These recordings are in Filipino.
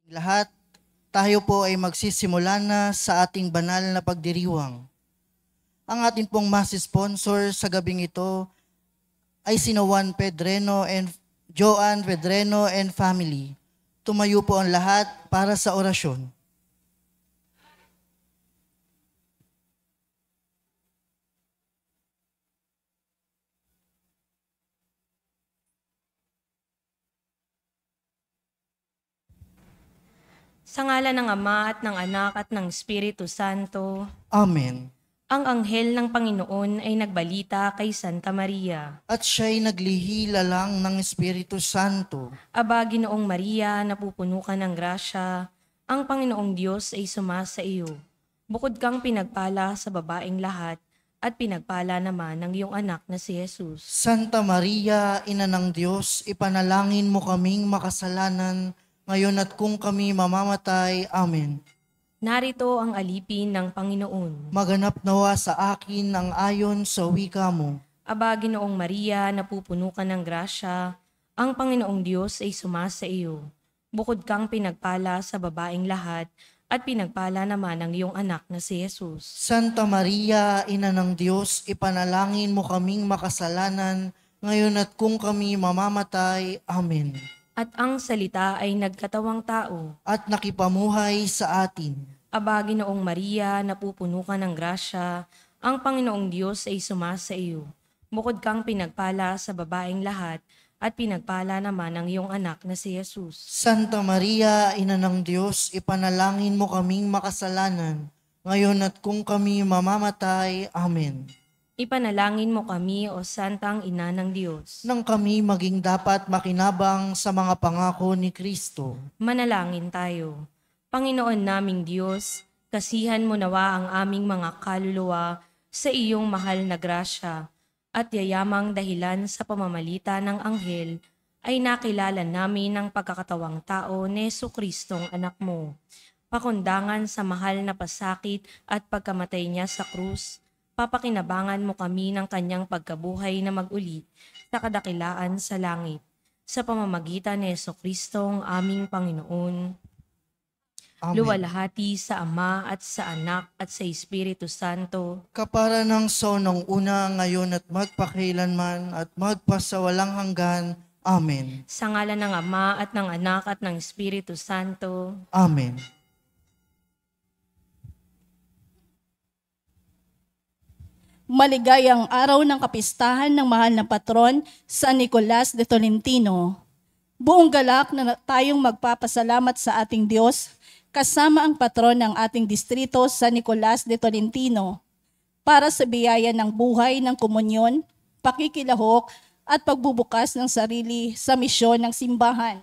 Lahat, tayo po ay magsisimula na sa ating banal na pagdiriwang. Ang ating pong mas-sponsor sa gabing ito ay sina Juan Pedreno and Joanne Pedreno and family. Tumayo po ang lahat para sa orasyon. Sa ngalan ng Ama at ng Anak at ng Espiritu Santo. Amen. Ang anghel ng Panginoon ay nagbalita kay Santa Maria. At siya'y naglihila lang ng Espiritu Santo. Aba, Ginoong Maria, napupuno ka ng grasya, ang Panginoong Diyos ay sumasa iyo. Bukod kang pinagpala sa babaeng lahat, at pinagpala naman ng iyong anak na si Jesus. Santa Maria, Ina ng Diyos, ipanalangin mo kaming makasalanan, ngayon at kung kami mamamatay. Amen. Narito ang alipin ng Panginoon. Maganap nawa sa akin ang ayon sa wika mo. Aba, Ginoong Maria, napupuno ka ng grasya, ang Panginoong Diyos ay sumasa iyo. Bukod kang pinagpala sa babaeng lahat, at pinagpala naman ng iyong anak na si Jesus. Santa Maria, Ina ng Diyos, ipanalangin mo kaming makasalanan, ngayon at kung kami mamamatay. Amen. At ang salita ay nagkatawang tao. At nakipamuhay sa atin. Aba, Ginoong Maria, napupuno ka ng grasya, ang Panginoong Diyos ay sumasa iyo. Bukod kang pinagpala sa babaeng lahat, at pinagpala naman ng iyong anak na si Jesus. Santa Maria, Ina ng Diyos, ipanalangin mo kaming makasalanan, ngayon at kung kami mamamatay. Amen. Ipanalangin mo kami, O Santang Ina ng Diyos. Nang kami maging dapat makinabang sa mga pangako ni Kristo. Manalangin tayo. Panginoon naming Diyos, kasihan mo nawa ang aming mga kaluluwa sa iyong mahal na grasya, at yayamang dahilan sa pamamalita ng anghel ay nakilala namin ang pagkakatawang tao ni Jesucristong anak mo. Pakundangan sa mahal na pasakit at pagkamatay niya sa krus, papakinabangan mo kami ng kanyang pagkabuhay na mag-ulit sa kadakilaan sa langit. Sa pamamagitan ni Jesucristong aming Panginoon. Amen. Luwalhati sa Ama at sa Anak at sa Espiritu Santo. Kapara ng sonong una, ngayon at magpakailanman at magpasawalang hanggan. Amen. Sa ngalan ng Ama at ng Anak at ng Espiritu Santo. Amen. Maligayang araw ng kapistahan ng mahal na patron, San Nicolas de Tolentino. Buong galak na tayong magpapasalamat sa ating Diyos, kasama ang patron ng ating distrito, San Nicolas de Tolentino, para sa biyaya ng buhay ng komunyon, pakikilahok at pagbubukas ng sarili sa misyon ng simbahan.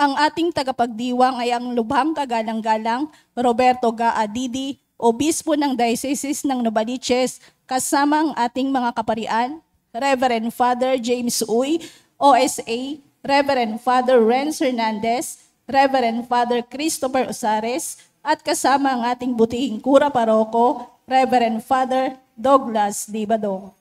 Ang ating tagapagdiwang ay ang lubhang kagalang-galang Roberto Gaadidi, Obispo ng Diocese ng Novaliches, kasama ang ating mga kaparian, Reverend Father James Uy, OSA, Reverend Father Renz Hernandez, Reverend Father Christopher Osares, at kasama ang ating butihing kura paroko, Reverend Father Douglas Dibadong.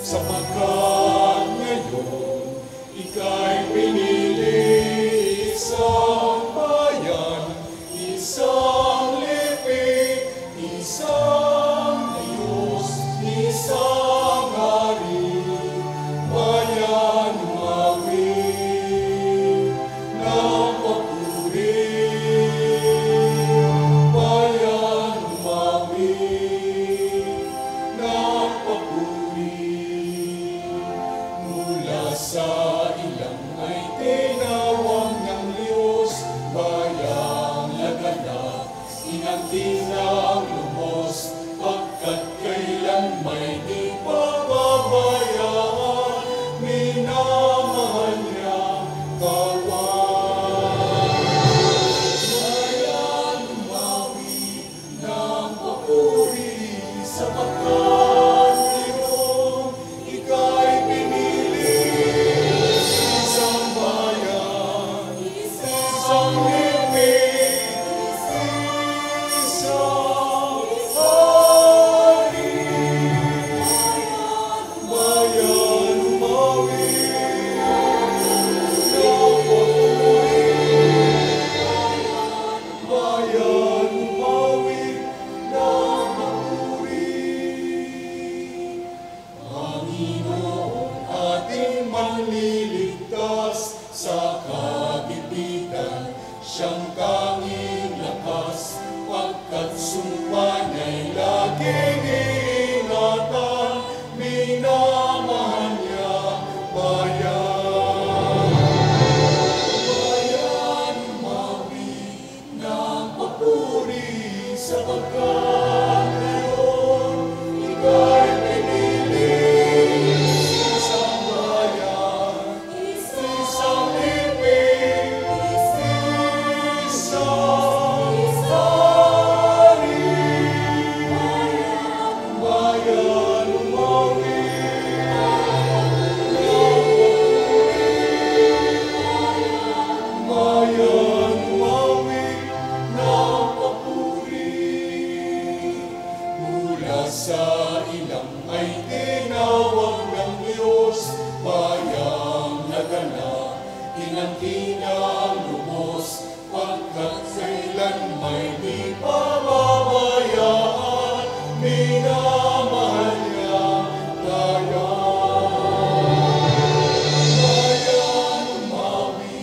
Sapagkat ngayon, ika'y pinili isang bayan, isang lipi, isang Diyos, isang hari, bayan umawi ng papuri, bayan umawi ng papuri. Mula sa ilang ay tinawag ng Diyos, bayang laganap, inangkin ang lubos, pagkat kailan may di pababayaan, minamahal niya kawan. Bayan umawi ng papuri, sapagkat ika'y pinili mangliligtas sa kagipitan, siyang tanging lakas, pagkat sumpa niya'y laging iingatan, minamahal niya bayan. Bayan, umawi ng papuri sapagkat ngayon ika'y pinili. Isang bayan, isang libing, isang hari. Bayan, umawi bayan, umawi ng papuri. Mula sa ilang ay tinawag ng Diyos, bayang naganap, inangkinang lubos, pagkat kailan may di pababayaan, minamahal niya tayo. Bayan, umawi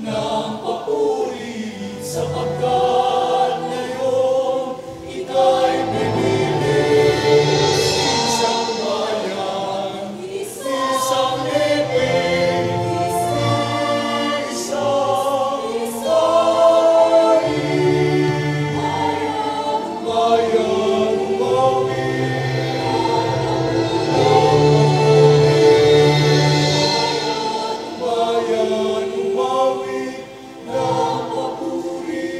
ng papuri, sapagkat ngayon ika'y pinili. Isang bayan, isang libing, isang hari. Bayan, umawi bayan, umawi ng papuri.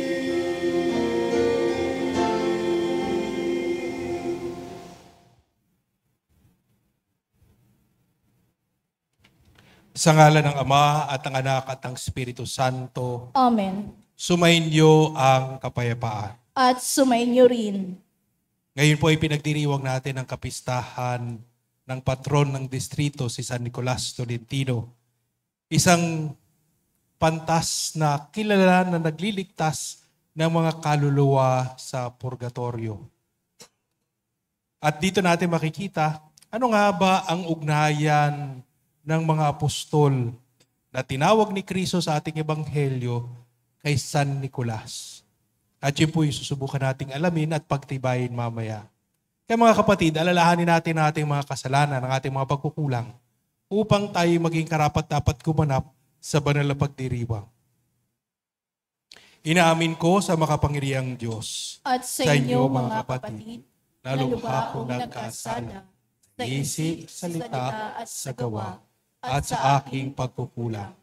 Sa ngalan ng Ama at ng Anak at ng Espiritu Santo, Amen. sumainyo ang kapayapaan. At sumainyo rin. Ngayon po ay pinagdiriwang natin ang kapistahan ng patron ng distrito, si San Nicolas Tolentino. Isang pantas na kilala na nagliligtas ng mga kaluluwa sa purgatorio. At dito natin makikita, ano nga ba ang ugnayan ng mga apostol na tinawag ni Kristo sa ating ebanghelyo kay San Nicolas. At yun po yung susubukan nating alamin at pagtibayin mamaya. Kaya mga kapatid, alalahanin natin ang ating mga kasalanan, ang ating mga pagkukulang upang tayo maging karapat-dapat gumanap sa banal na pagdiriwang. Inaamin ko sa makapangyarihang Diyos, At sa inyo mga kapatid, na lubha akong nagkasala sa isip, salita at sa gawa, at sa aking pagkukulang.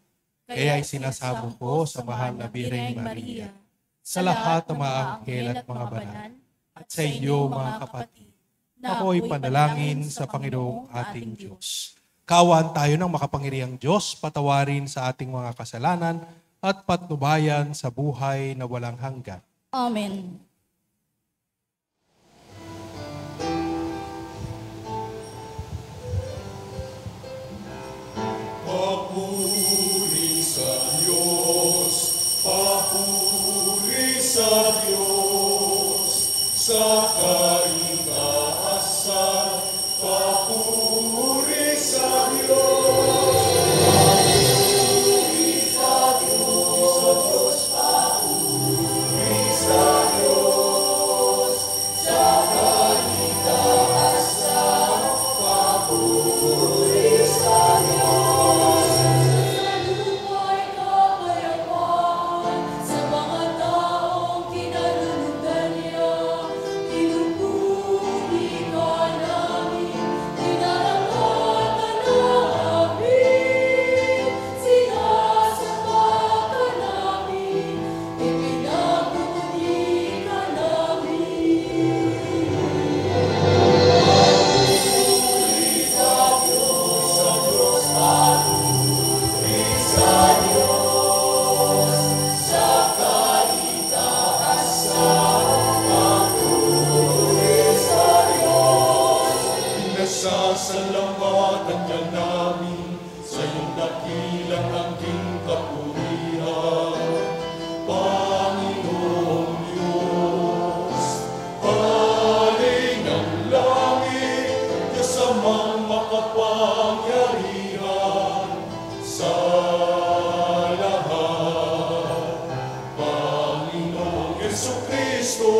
Kaya ay sinasamo ko sa mahal na Birheng Maria, sa lahat ng mga anghel at mga banal, at sa inyo mga kapatid, na ako'y panalangin sa Panginoong ating Diyos. kaawaan tayo ng makapangyarihang Diyos, patawarin sa ating mga kasalanan at patnubayan sa buhay na walang hanggan. Amen. Papuri sa Diyos, papuri sa Diyos, sa kaitaasan, papuri sa Diyos. Papuri sa Diyos, papuri sa Diyos, sa kaitaasan, papuri sa Diyos. Sasalamatan ka namin sa iyong dakilang angking kapurihan, Panginoong Diyos. Haling ng langit, kasamang makapangyarihan, Kristo,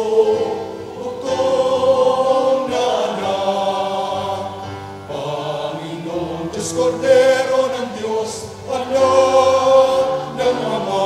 bugtong na anak. Panginoong Diyos, Kordero ng Diyos, anak ng Ama.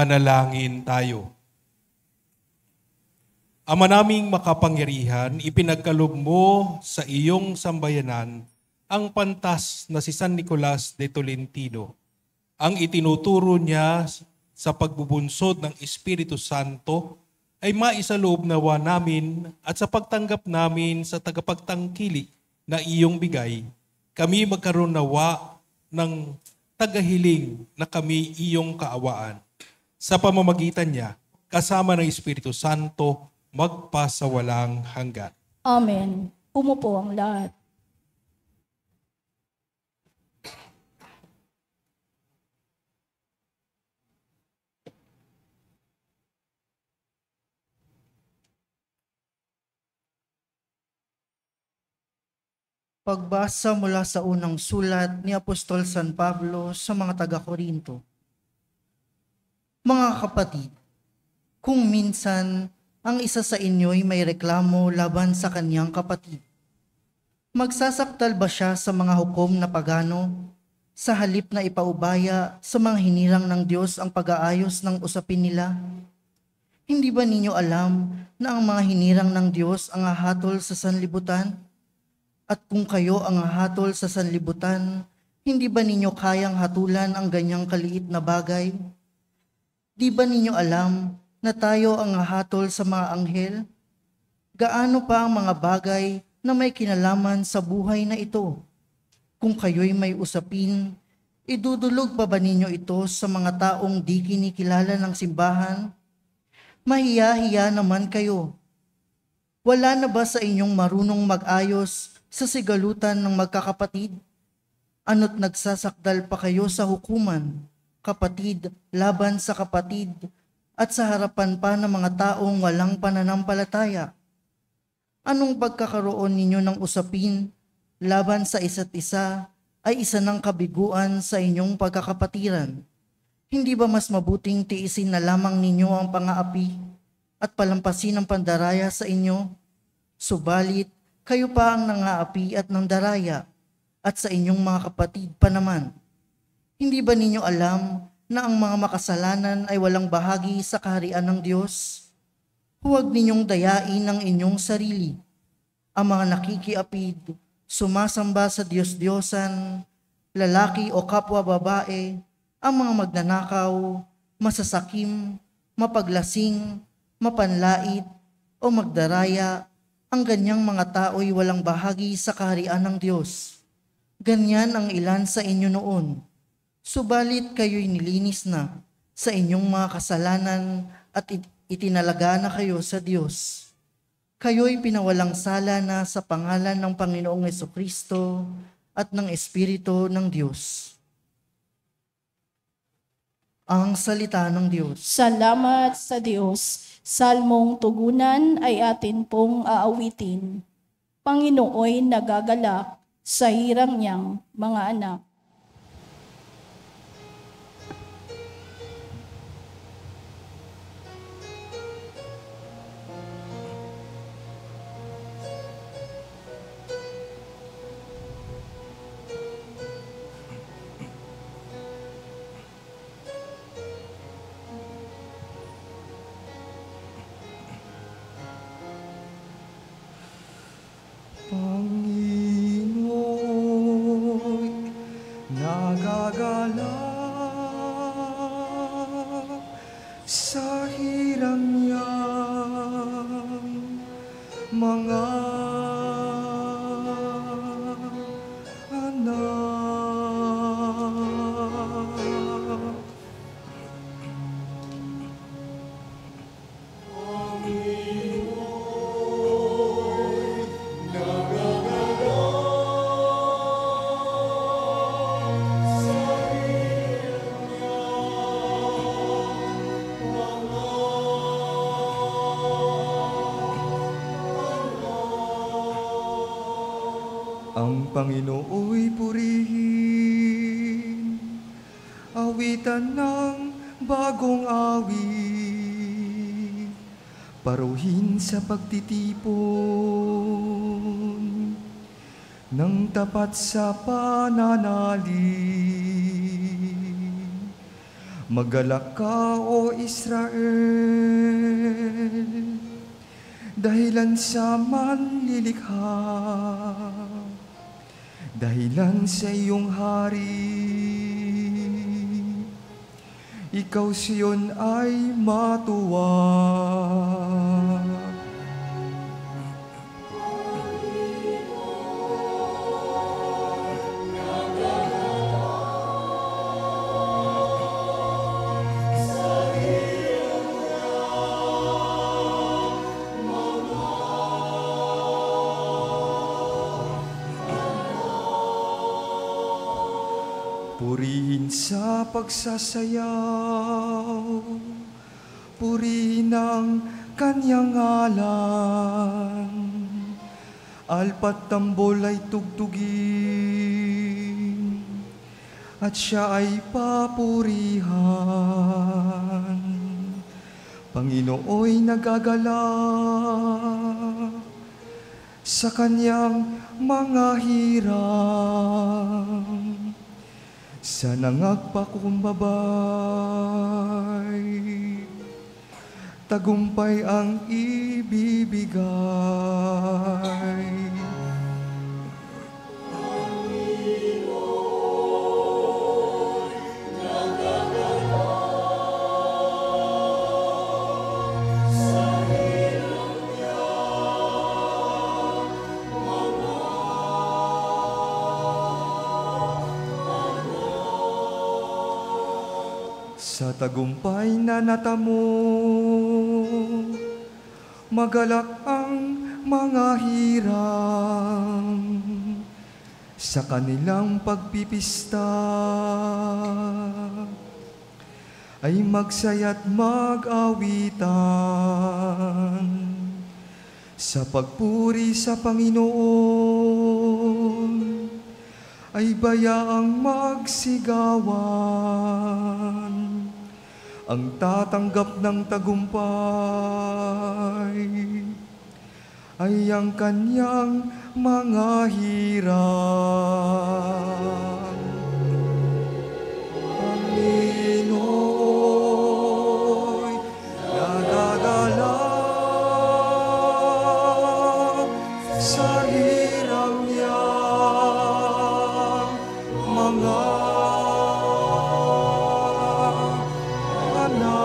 Manalangin tayo. Ama naming makapangyarihan, ipinagkaloob mo sa iyong sambayanan ang pantas na si San Nicolas de Tolentino. Ang itinuturo niya sa pagbubunsod ng Espiritu Santo ay maisaloob nawa namin at sa pagtanggap namin sa tagapagtangkilik na iyong bigay, kami magkaroon nawa ng tagahiling na kami iyong kaawaan. Sa pamamagitan niya, kasama ng Espiritu Santo, magpasawalang hanggan. Amen. Umupo ang lahat. Pagbasa mula sa unang sulat ni Apostol San Pablo sa mga taga-Korinto. Mga kapatid, kung minsan ang isa sa inyo'y may reklamo laban sa kanyang kapatid, magsasaktal ba siya sa mga hukom na pagano, sa halip na ipaubaya sa mga hinirang ng Diyos ang pag-aayos ng usapin nila? Hindi ba ninyo alam na ang mga hinirang ng Diyos ang hahatol sa sanlibutan? At kung kayo ang hahatol sa sanlibutan, hindi ba ninyo kayang hatulan ang ganyang kaliit na bagay? Di ba ninyo alam na tayo ang hahatol sa mga anghel? Gaano pa ang mga bagay na may kinalaman sa buhay na ito? Kung kayo'y may usapin, idudulog pa ba ninyo ito sa mga taong di kinikilala ng simbahan? Mahiya-hiya naman kayo. Wala na ba sa inyong marunong mag-ayos sa sigalutan ng magkakapatid? Ano't nagsasakdal pa kayo sa hukuman, kapatid laban sa kapatid, at sa harapan pa ng mga taong walang pananampalataya? Anong pagkakaroon ninyo ng usapin laban sa isa't isa ay isa ng kabiguan sa inyong pagkakapatiran? Hindi ba mas mabuting tiisin na lamang ninyo ang pangaapi at palampasin ang pandaraya sa inyo? Subalit, kayo pa ang nangaapi at nandaraya, at sa inyong mga kapatid pa naman. Hindi ba ninyo alam na ang mga makasalanan ay walang bahagi sa kaharian ng Diyos? Huwag ninyong dayain ang inyong sarili. Ang mga nakikiapid, sumasamba sa Diyos-Diyosan, lalaki o kapwa babae, ang mga magnanakaw, masasakim, mapaglasing, mapanlait, o magdaraya, ang ganyang mga tao'y walang bahagi sa kaharian ng Diyos. Ganyan ang ilan sa inyo noon. Subalit kayo'y nilinis na sa inyong mga kasalanan at itinalaga na kayo sa Diyos. Kayo'y pinawalang sala na sa pangalan ng Panginoong Jesucristo at ng Espiritu ng Diyos. Ang salita ng Diyos. Salamat sa Diyos. Salmong tugunan ay atin pong aawitin. Panginooy nagagalak sa hirang niyang mga anak. Panginoon, nagagalak sa hirang niyang mga anak. Ang Panginooy purihin, awitan ng bagong awit, paruhin sa pagtitipon ng tapat sa pananalig. Magalak ka, O Israel, dahilan sa manlilikha, dahilan sa iyong hari. Ikaw Siyon ay matuwa. Purihin sa pagsasayaw, purihin ang kanyang ngalan, alpat tambol ay tugtugin, at siya ay papurihan. Panginooy nagagalak sa kanyang mga hirang, sa nangagpakumbabay, tagumpay ang ibibigay. Sa tagumpay na natamo, magalak ang mga hirang. sa kanilang pagpipista ay magsaya't mag-awitan sa pagpuri sa Panginoon ay bayaang magsigawan ang tatanggap ng tagumpay ay ang kanyang mga hirap. Panginoon, nagagalak sa hirap niya, mga anak.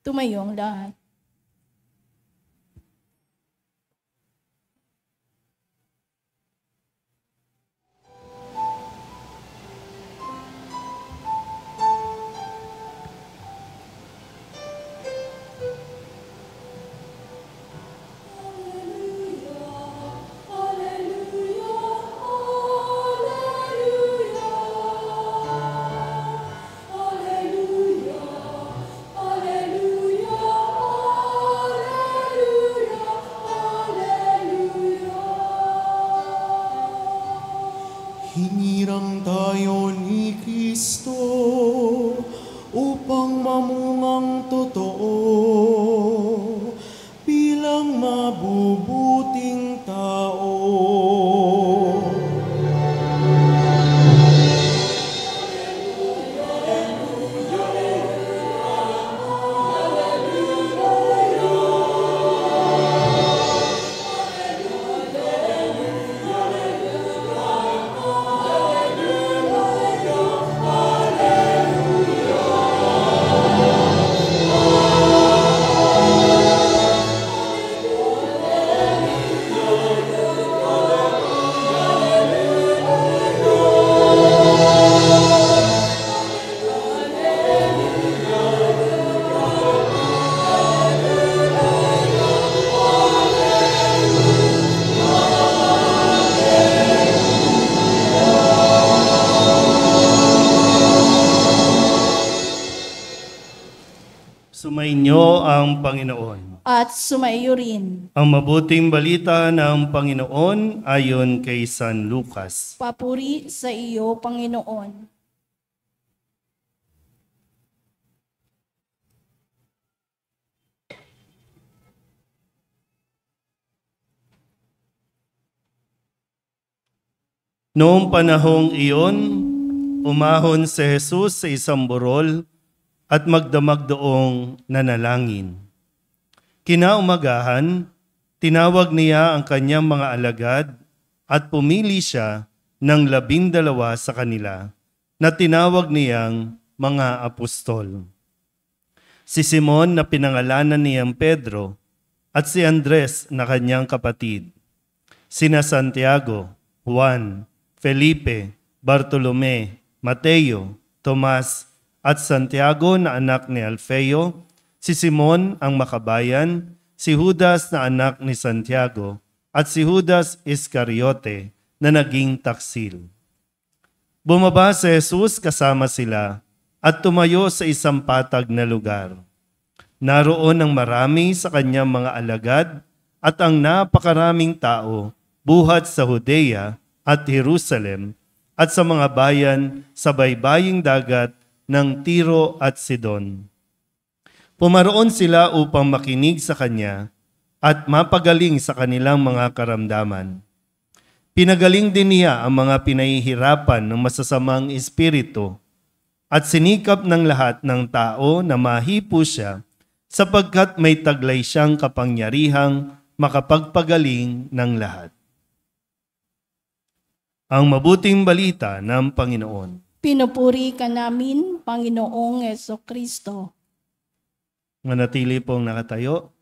Tumayong lahat. Hinirang tayo ni Kristo upang mamungang totoo bilang mabubuting tao. Sumainyo ang Panginoon. At sumaiyo rin. Ang mabuting balita ng Panginoon ayon kay San Lucas. Papuri sa iyo, Panginoon. Noong panahong iyon, umahon si Jesus sa isang burol at magdamag doong nanalangin. Kinaumagahan, tinawag niya ang kanyang mga alagad at pumili siya ng 12 sa kanila na tinawag niyang mga apostol. Si Simon na pinangalanan niyang Pedro at si Andres na kanyang kapatid, sina Santiago, Juan, Felipe, Bartolome, Mateo, Tomas, at Santiago na anak ni Alfeo, si Simon ang makabayan, si Judas na anak ni Santiago, at si Judas Iscariote na naging taksil. Bumaba si Jesus kasama sila at tumayo sa isang patag na lugar. Naroon ang marami sa kanyang mga alagad at ang napakaraming tao buhat sa Judea at Jerusalem at sa mga bayan sa baybaying dagat ng Tiro at Sidon. Pumaroon sila upang makinig sa kanya at mapagaling sa kanilang mga karamdaman. Pinagaling din niya ang mga pinahihirapan ng masasamang espiritu at sinikap ng lahat ng tao na mahipo siya sapagkat may taglay siyang kapangyarihang makapagpagaling ng lahat. Ang mabuting balita ng Panginoon. Pinupuri ka namin, Panginoong Jesucristo. Manatili pong nakatayo.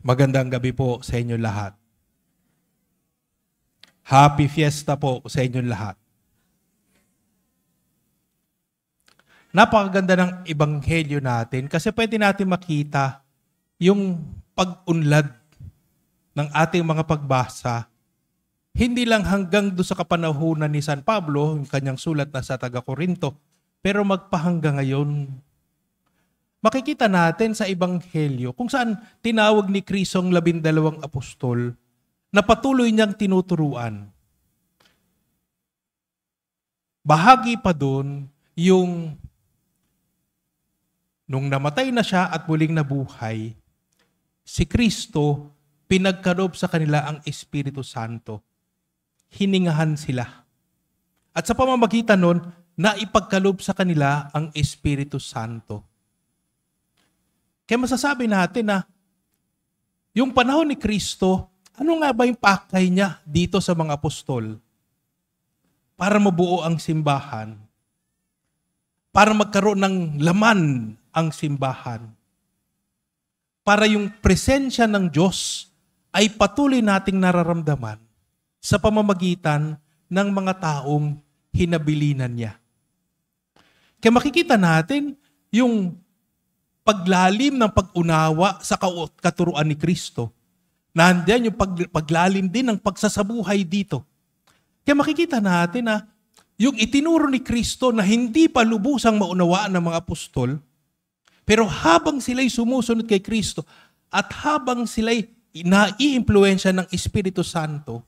Magandang gabi po sa inyo lahat. Happy Fiesta po sa inyo lahat. Napakaganda ng ebanghelyo natin kasi pwede natin makita yung pag-unlad ng ating mga pagbasa. Hindi lang hanggang doon sa kapanahunan ni San Pablo, yung kanyang sulat na sa taga-Korinto, pero magpahanggang ngayon. Makikita natin sa Ebanghelyo kung saan tinawag ni Kristo ang 12 apostol na patuloy niyang tinuturuan. Bahagi pa doon yung nung namatay na siya at muling nabuhay, si Kristo pinagkaloob sa kanila ang Espiritu Santo. Hiningahan sila. At sa pamamagitan nun, naipagkaloob sa kanila ang Espiritu Santo. Kaya masasabi natin na yung panahon ni Kristo, ano nga ba yung pakay niya dito sa mga apostol? Para mabuo ang simbahan. Para magkaroon ng laman ang simbahan. Para yung presensya ng Diyos ay patuloy nating nararamdaman sa pamamagitan ng mga taong hinabilinan niya. Kaya makikita natin yung paglalim ng pag-unawa sa katuruan ni Kristo. Nandiyan yung paglalim din ng pagsasabuhay dito. Kaya makikita natin na yung itinuro ni Kristo na hindi pa lubusang maunawaan ng mga apostol, pero habang sila'y sumusunod kay Kristo at habang sila'y nai-impluwensya ng Espiritu Santo,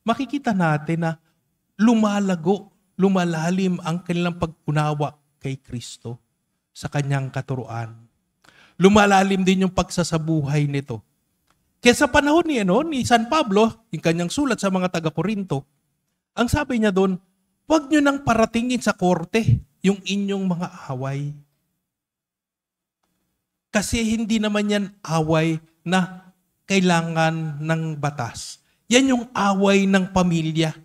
makikita natin na lumalalim ang kanilang pag-unawa kay Kristo sa kanyang katuruan. Lumalalim din yung pagsasabuhay nito. Kaya sa panahon ni San Pablo, yung kanyang sulat sa mga taga-Korinto, ang sabi niya doon, huwag nyo nang paratingin sa korte yung inyong mga away. Kasi hindi naman yan away na kailangan ng batas. Yan yung away ng pamilya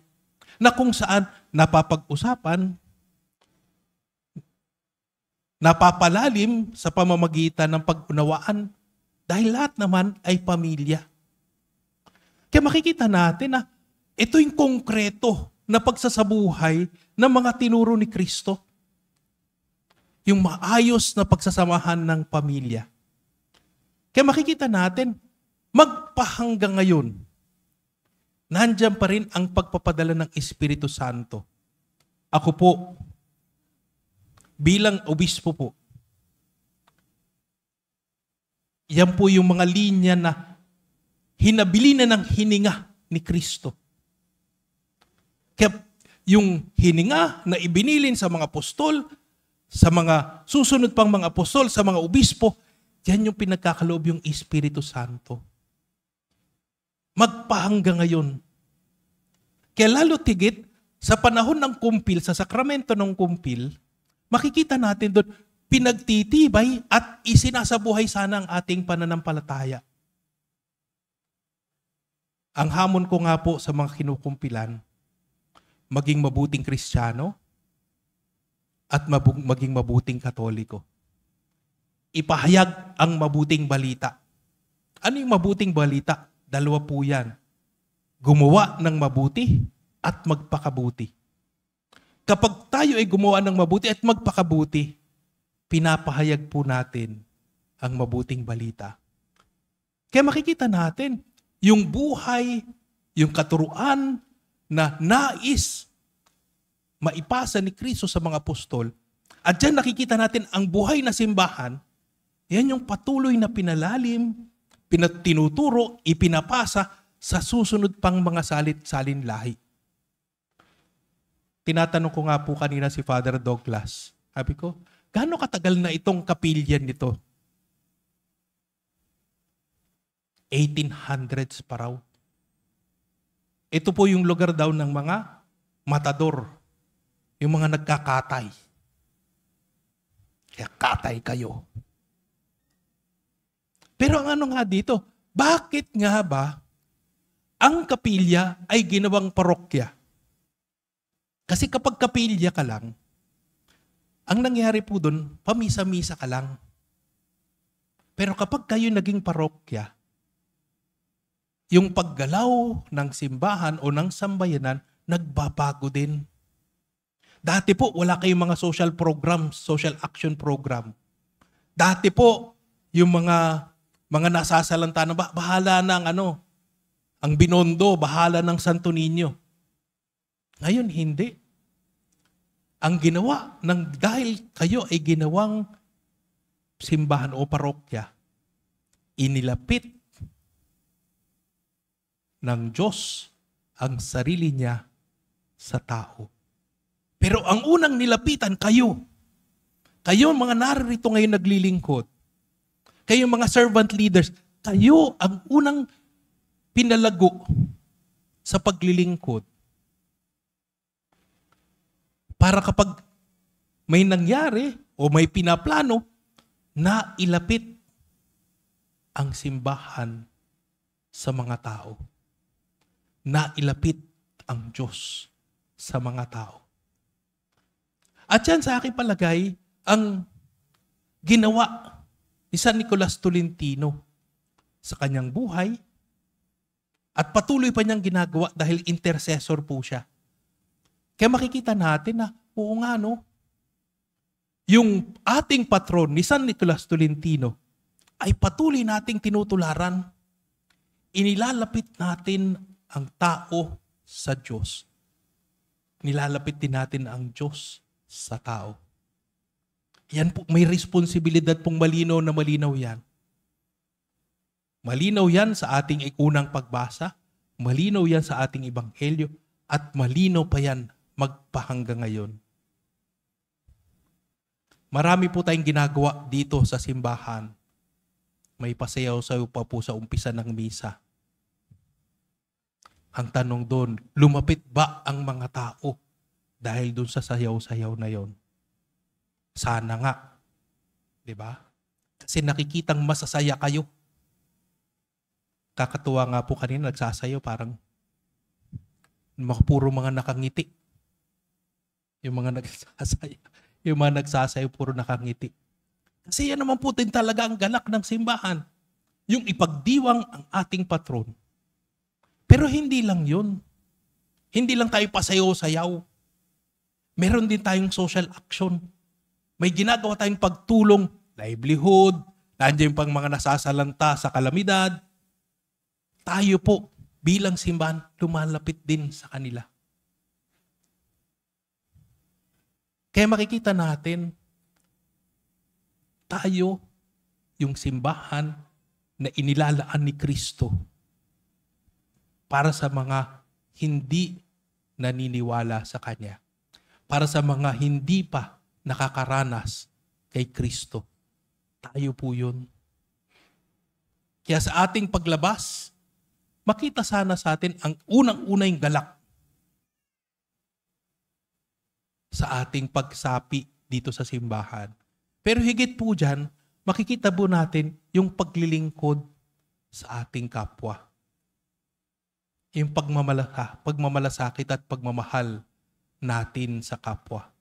na kung saan napapag-usapan, napapalalim sa pamamagitan ng pag-unawaan dahil lahat naman ay pamilya. Kaya makikita natin na ito yung konkreto na pagsasabuhay ng mga tinuro ni Kristo. Yung maayos na pagsasamahan ng pamilya. Kaya makikita natin, magpahanggang ngayon, nandyan pa rin ang pagpapadala ng Espiritu Santo. Ako po, bilang obispo po, yan po yung mga linya na hinabili na ng hininga ni Kristo. Kaya yung hininga na ibinilin sa mga apostol, sa mga susunod pang mga apostol, sa mga obispo, yan yung pinagkakaloob yung Espiritu Santo. Magpahanggang ngayon. Kaya lalo tigit, sa panahon ng kumpil, sa sakramento ng kumpil, makikita natin doon, pinagtitibay at isinasabuhay sana ang ating pananampalataya. Ang hamon ko nga po sa mga kinukumpilan, maging mabuting Kristiyano at maging mabuting Katoliko. Ipahayag ang mabuting balita. Ano yung mabuting balita? Dalawa po yan. Gumawa ng mabuti at magpakabuti. Kapag tayo ay gumawa ng mabuti at magpakabuti, pinapahayag po natin ang mabuting balita. Kaya makikita natin, yung buhay, yung katuruan na nais maipasa ni Kristo sa mga apostol, at dyan nakikita natin ang buhay na simbahan, yan yung patuloy na pinalalim, tinuturo, ipinapasa sa susunod pang mga salin lahi. Tinatanong ko nga po kanina si Father Douglas. Sabi ko, gaano katagal na itong kapilyan nito? 1800s pa raw. Ito po yung lugar daw ng mga matador. Yung mga nagkakatay. Kaya katay kayo. Pero ang ano nga dito, bakit nga ba ang kapilya ay ginawang parokya? Kasi kapag kapilya ka lang, ang nangyari po doon, pamisa-misa ka lang. Pero kapag kayo naging parokya, yung paggalaw ng simbahan o ng sambayanan, nagbabago din. Dati po, wala kayong mga social programs, social action program. Dati po, yung mga nasasalanta na bahala ng ang Binondo, bahala ng Santo Niño. Ngayon, hindi. Ang ginawa, dahil kayo ay ginawang simbahan o parokya, inilapit ng Diyos ang sarili niya sa tao. Pero ang unang nilapitan, kayo. Kayo mga naririto ngayon naglilingkod. Kayo mga servant leaders, kayo ang unang pinalago sa paglilingkod. Para kapag may nangyari o may pinaplano, na ilapit ang simbahan sa mga tao. Na ilapit ang Diyos sa mga tao. At yan sa aking palagay, ang ginawa ni San Nicolas Tolentino sa kanyang buhay at patuloy pa niyang ginagawa dahil intercessor po siya. Kaya makikita natin na, oo nga yung ating patron ni San Nicolas Tolentino ay patuloy nating tinutularan. Inilalapit natin ang tao sa Diyos. Nilalapit din natin ang Diyos sa tao. Yan po, may responsibilidad pong malinaw na malinaw yan. Malinaw yan sa ating unang pagbasa, malinaw yan sa ating ebanghelyo, at malinaw pa yan magpahanggang ngayon. Marami po tayong ginagawa dito sa simbahan. May pasayaw-sayaw pa po sa umpisa ng misa. Ang tanong doon, lumapit ba ang mga tao dahil doon sa sayaw-sayaw na yon? Sana nga. Diba? Kasi nakikitang masasaya kayo. Kakatuwa nga po kanina, nagsasayaw parang puro mga nakangiti. Yung mga nagsasayaw puro nakangiti. Kasi yan naman po din talaga ang galak ng simbahan. Yung ipagdiwang ang ating patron. Pero hindi lang yun. Hindi lang tayo pasayaw-sayaw. Meron din tayong social action. May ginagawa tayong pagtulong, livelihood, nandiyan yung pang mga nasasalanta sa kalamidad. Tayo po, bilang simbahan, lumalapit din sa kanila. Kaya makikita natin, tayo, yung simbahan na inilalaan ni Kristo para sa mga hindi naniniwala sa Kanya. Para sa mga hindi pa nakakaranas kay Kristo. Tayo po yun. Kaya sa ating paglabas, makita sana sa atin ang unang-unang galak sa ating pagsapi dito sa simbahan. Pero higit po dyan, makikita po natin yung paglilingkod sa ating kapwa. Yung pagmamalasakit at pagmamahal natin sa kapwa.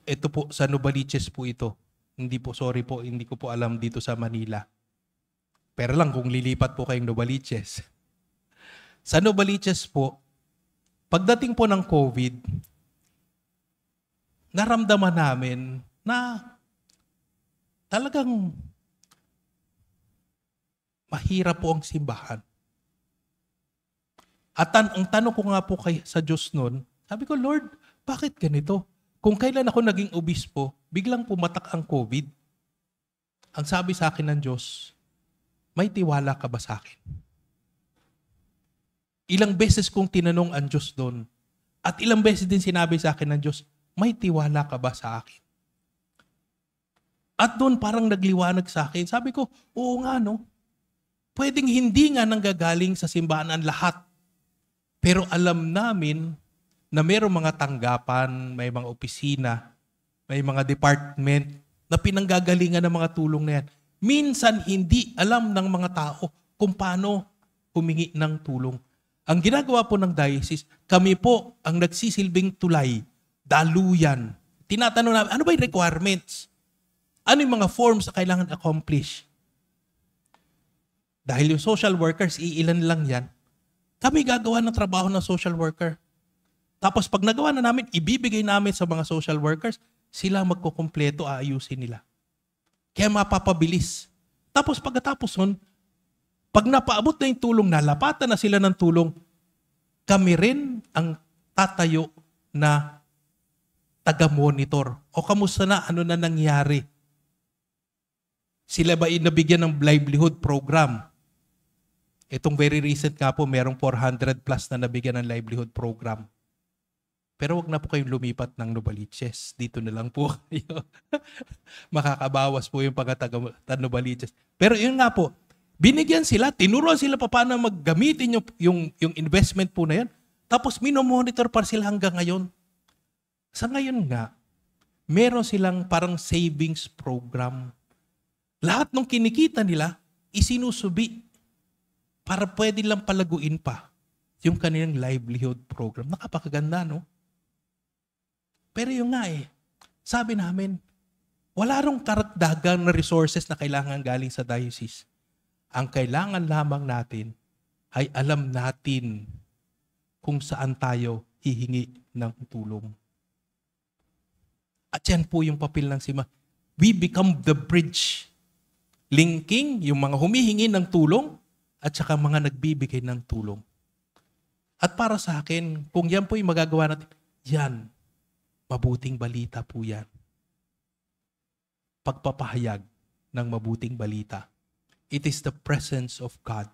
Ito po, sa Novaliches po ito. Hindi ko po alam dito sa Manila. Pero lang kung lilipat po kayong Novaliches. Sa Novaliches po, pagdating po ng COVID, naramdaman namin na talagang mahirap po ang simbahan. At ang tanong ko nga po sa Diyos noon, sabi ko, Lord, bakit ganito? Kung kailan ako naging obispo, biglang pumatak ang COVID. Ang sabi sa akin ng Diyos, may tiwala ka ba sa akin? Ilang beses kong tinanong ang Diyos doon. At ilang beses din sinabi sa akin ng Diyos, may tiwala ka ba sa akin? At doon parang nagliwanag sa akin. Sabi ko, oo nga no. Pwedeng hindi nga nanggagaling sa simbahan ang lahat. Pero alam namin na mayroong mga tanggapan, may mga opisina, may mga department na pinanggagalingan ng mga tulong na yan. Minsan hindi alam ng mga tao kung paano humingi ng tulong. Ang ginagawa po ng diocese, kami po ang nagsisilbing tulay, daluyan. Tinatanong namin, ano ba yung requirements? Ano yung mga forms na kailangan accomplish? Dahil yung social workers, iilan lang yan. Kami gagawa ng trabaho ng social worker. Tapos pag nagawa na namin, ibibigay namin sa mga social workers, sila magkukumpleto, aayusin nila. Kaya mapapabilis. Tapos pagkatapos nun, pag napaabot na yung tulong, nalapatan na sila ng tulong, kami rin ang tatayo na taga-monitor. O kamusta na, ano na nangyari? Sila ba nabigyan ng livelihood program? Itong very recent nga po, merong 400 plus na nabigyan ng livelihood program. Pero wag na po kayong lumipat ng Novaliches. Dito na lang po kayo. Makakabawas po yung pagkataga-Novaliches. Pero yun nga po, binigyan sila, tinuruan sila pa paano maggamitin yung investment po na yan. Tapos minomonitor pa sila hanggang ngayon. Sa ngayon nga, meron silang parang savings program. Lahat ng kinikita nila, isinusubi para pwede lang palaguin pa yung kanilang livelihood program. Nakapakaganda, no? Pero yung nga sabi namin, wala rong karagdagang na resources na kailangan galing sa diocese. Ang kailangan lamang natin ay alam natin kung saan tayo hihingi ng tulong. At yan po yung papel ng SIMA. We become the bridge. Linking yung mga humihingi ng tulong at saka mga nagbibigay ng tulong. At para sa akin, kung yan po yung magagawa natin, yan, mabuting balita po yan. Pagpapahayag ng mabuting balita. It is the presence of God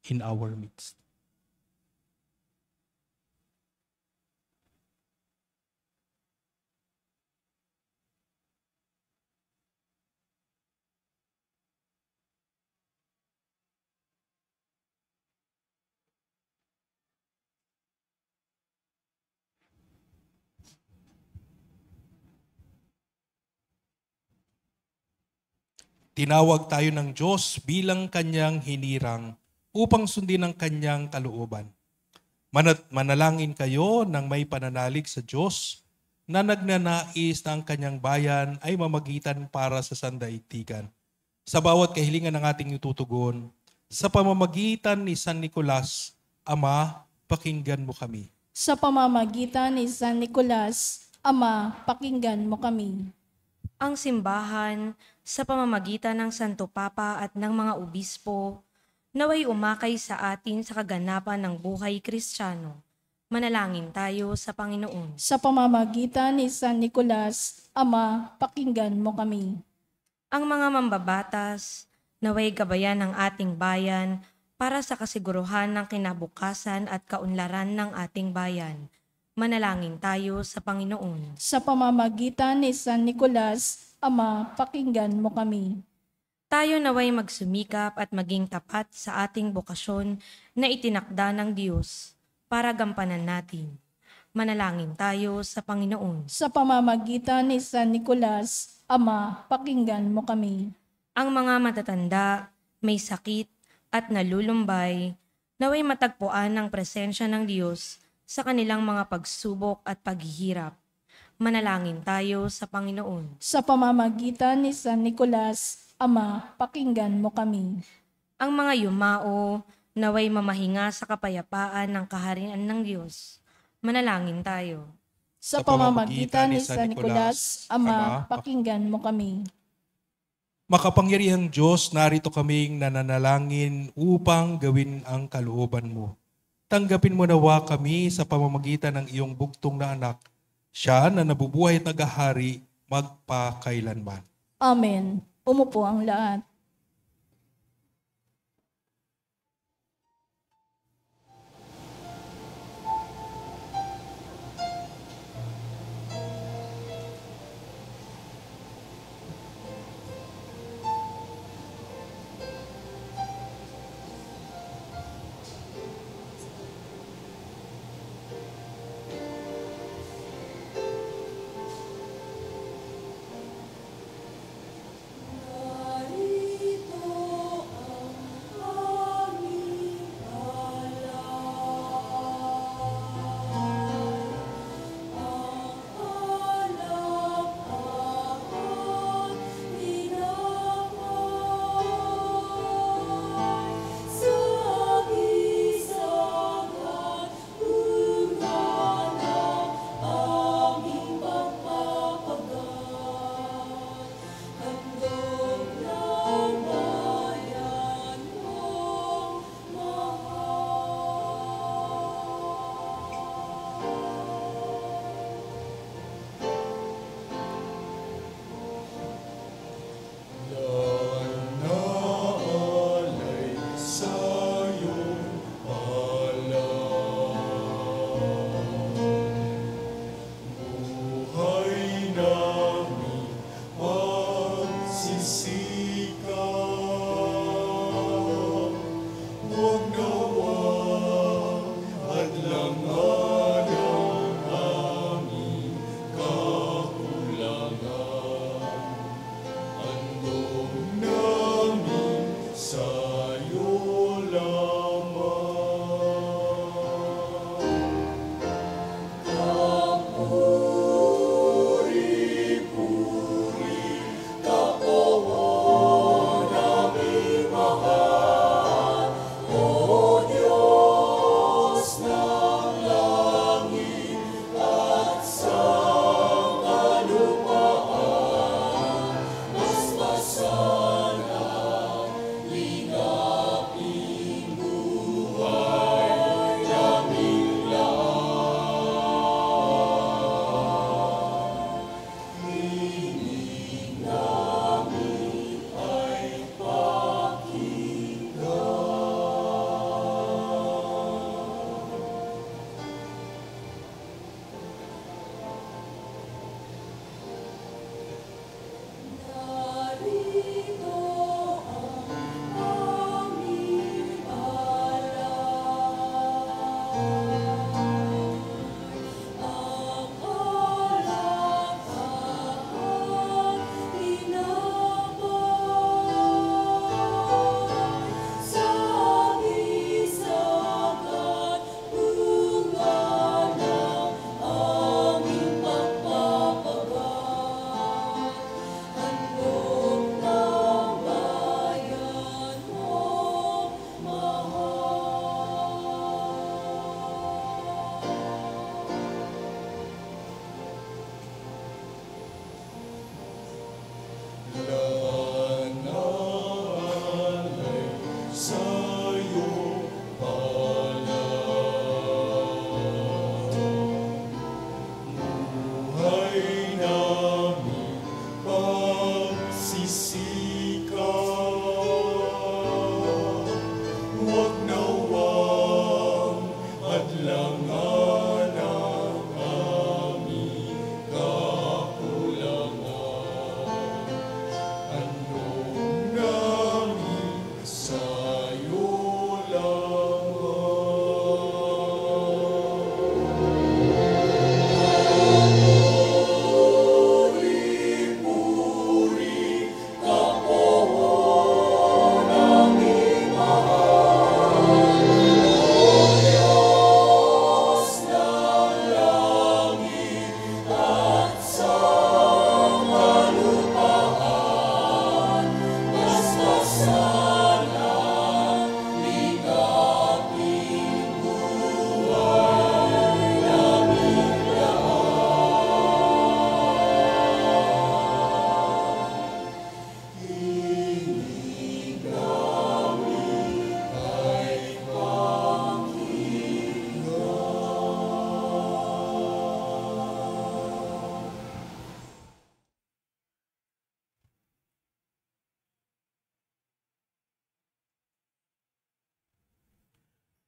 in our midst. Tinawag tayo ng Diyos bilang kanyang hinirang upang sundin ang kanyang kalooban. Manalangin kayo ng may pananalig sa Diyos na nagnanais na ang kanyang bayan ay mamagitan para sa sandaigdigan. Sa bawat kahilingan ng ating itutugon, sa pamamagitan ni San Nicolas, Ama, pakinggan mo kami. Sa pamamagitan ni San Nicolas, Ama, pakinggan mo kami. Ang simbahan sa pamamagitan ng Santo Papa at ng mga obispo, naway umakay sa atin sa kaganapan ng buhay Kristiyano. Manalangin tayo sa Panginoon. Sa pamamagitan ni San Nicolas, Ama, pakinggan mo kami. Ang mga mambabatas, naway gabayan ng ating bayan para sa kasiguruhan ng kinabukasan at kaunlaran ng ating bayan. Manalangin tayo sa Panginoon. Sa pamamagitan ni San Nicolas, Ama, pakinggan mo kami. Tayo naway magsumikap at maging tapat sa ating bokasyon na itinakda ng Diyos para gampanan natin. Manalangin tayo sa Panginoon. Sa pamamagitan ni San Nicolas, Ama, pakinggan mo kami. Ang mga matatanda, may sakit at nalulumbay, naway matagpuan ng presensya ng Diyos sa kanilang mga pagsubok at paghihirap. Manalangin tayo sa Panginoon. Sa pamamagitan ni San Nicolas, Ama, pakinggan mo kami. Ang mga yumao, naway mamahinga sa kapayapaan ng kaharian ng Diyos. Manalangin tayo. Sa pamamagitan ni San Nicolas, Ama, pakinggan mo kami. Makapangyarihang Diyos, narito kaming nananalangin upang gawin ang kalooban mo. Tanggapin mo nawa kami sa pamamagitan ng iyong bugtong na anak, siya na nabubuhay at nagahari magpakailanman. Amen. Umupo ang lahat.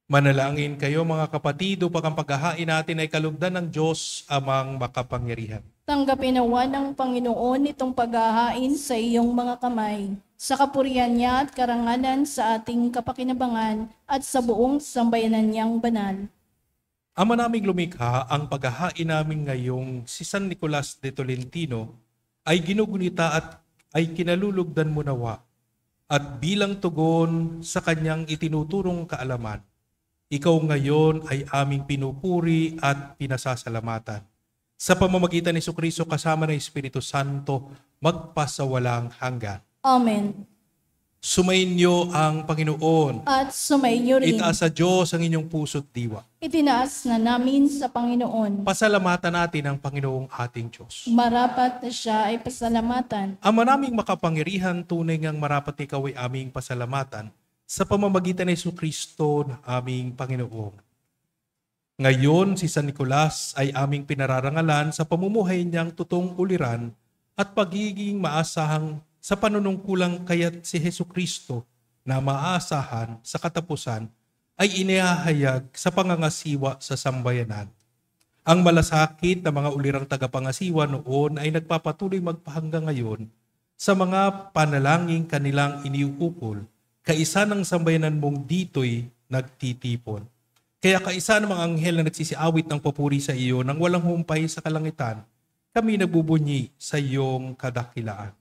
Manalangin kayo mga kapatid upang ang paghahain natin ay kalugdan ng Diyos amang makapangyarihan. Tanggapin nawa ng Panginoon itong paghahain sa iyong mga kamay, sa kapurihan niya at karangalan sa ating kapakinabangan at sa buong sambayanan niyang banal. Ama naming lumikha, ang paghahain namin ngayong si San Nicolas de Tolentino ay ginugunita at ay kinalulugdan mo nawa at bilang tugon sa kanyang itinuturong kaalaman. Ikaw ngayon ay aming pinupuri at pinasasalamatan. Sa pamamagitan ni Jesucristo kasama ng Espiritu Santo, magpasawalang hanggan. Amen. Sumainyo ang Panginoon. At sumainyo rin. Itaas sa Diyos ang inyong puso't diwa. Itinaas na namin sa Panginoon. Pasalamatan natin ang Panginoong ating Diyos. Marapat na siya ay pasalamatan. Ama naming makapangyarihan, tunay ngang marapat ikaw ay aming pasalamatan sa pamamagitan ni Jesucristo na aming Panginoon. Ngayon, si San Nicolas ay aming pinararangalan sa pamumuhay niyang totoong uliran at pagiging maasahang sa panunungkulang kaya't si Jesucristo na maasahan sa katapusan ay inihahayag sa pangangasiwa sa sambayanan. Ang malasakit na mga ulirang tagapangasiwa noon ay nagpapatuloy magpahanggang ngayon sa mga panalangin kanilang iniuukol, kaisa ng sambayanan mong dito'y nagtitipon. Kaya kaisa ng mga anghel na nagsisiawit ng papuri sa iyo nang walang humpay sa kalangitan, kami nagbubunyi sa iyong kadakilaan.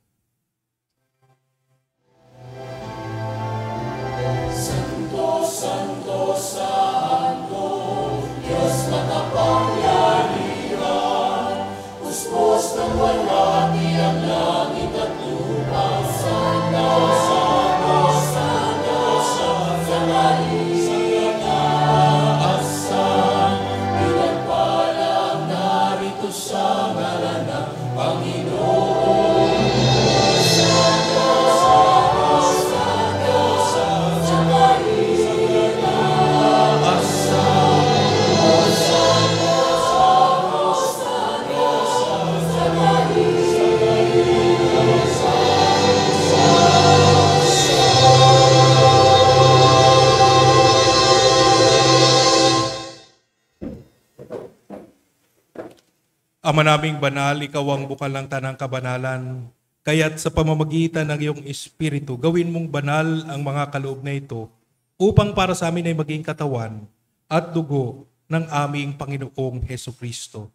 Ama naming banal, ikaw ang bukal ng tanang kabanalan. Kaya't sa pamamagitan ng iyong Espiritu, gawin mong banal ang mga kaloob na ito upang para sa amin ay maging katawan at dugo ng aming Panginoong Hesukristo.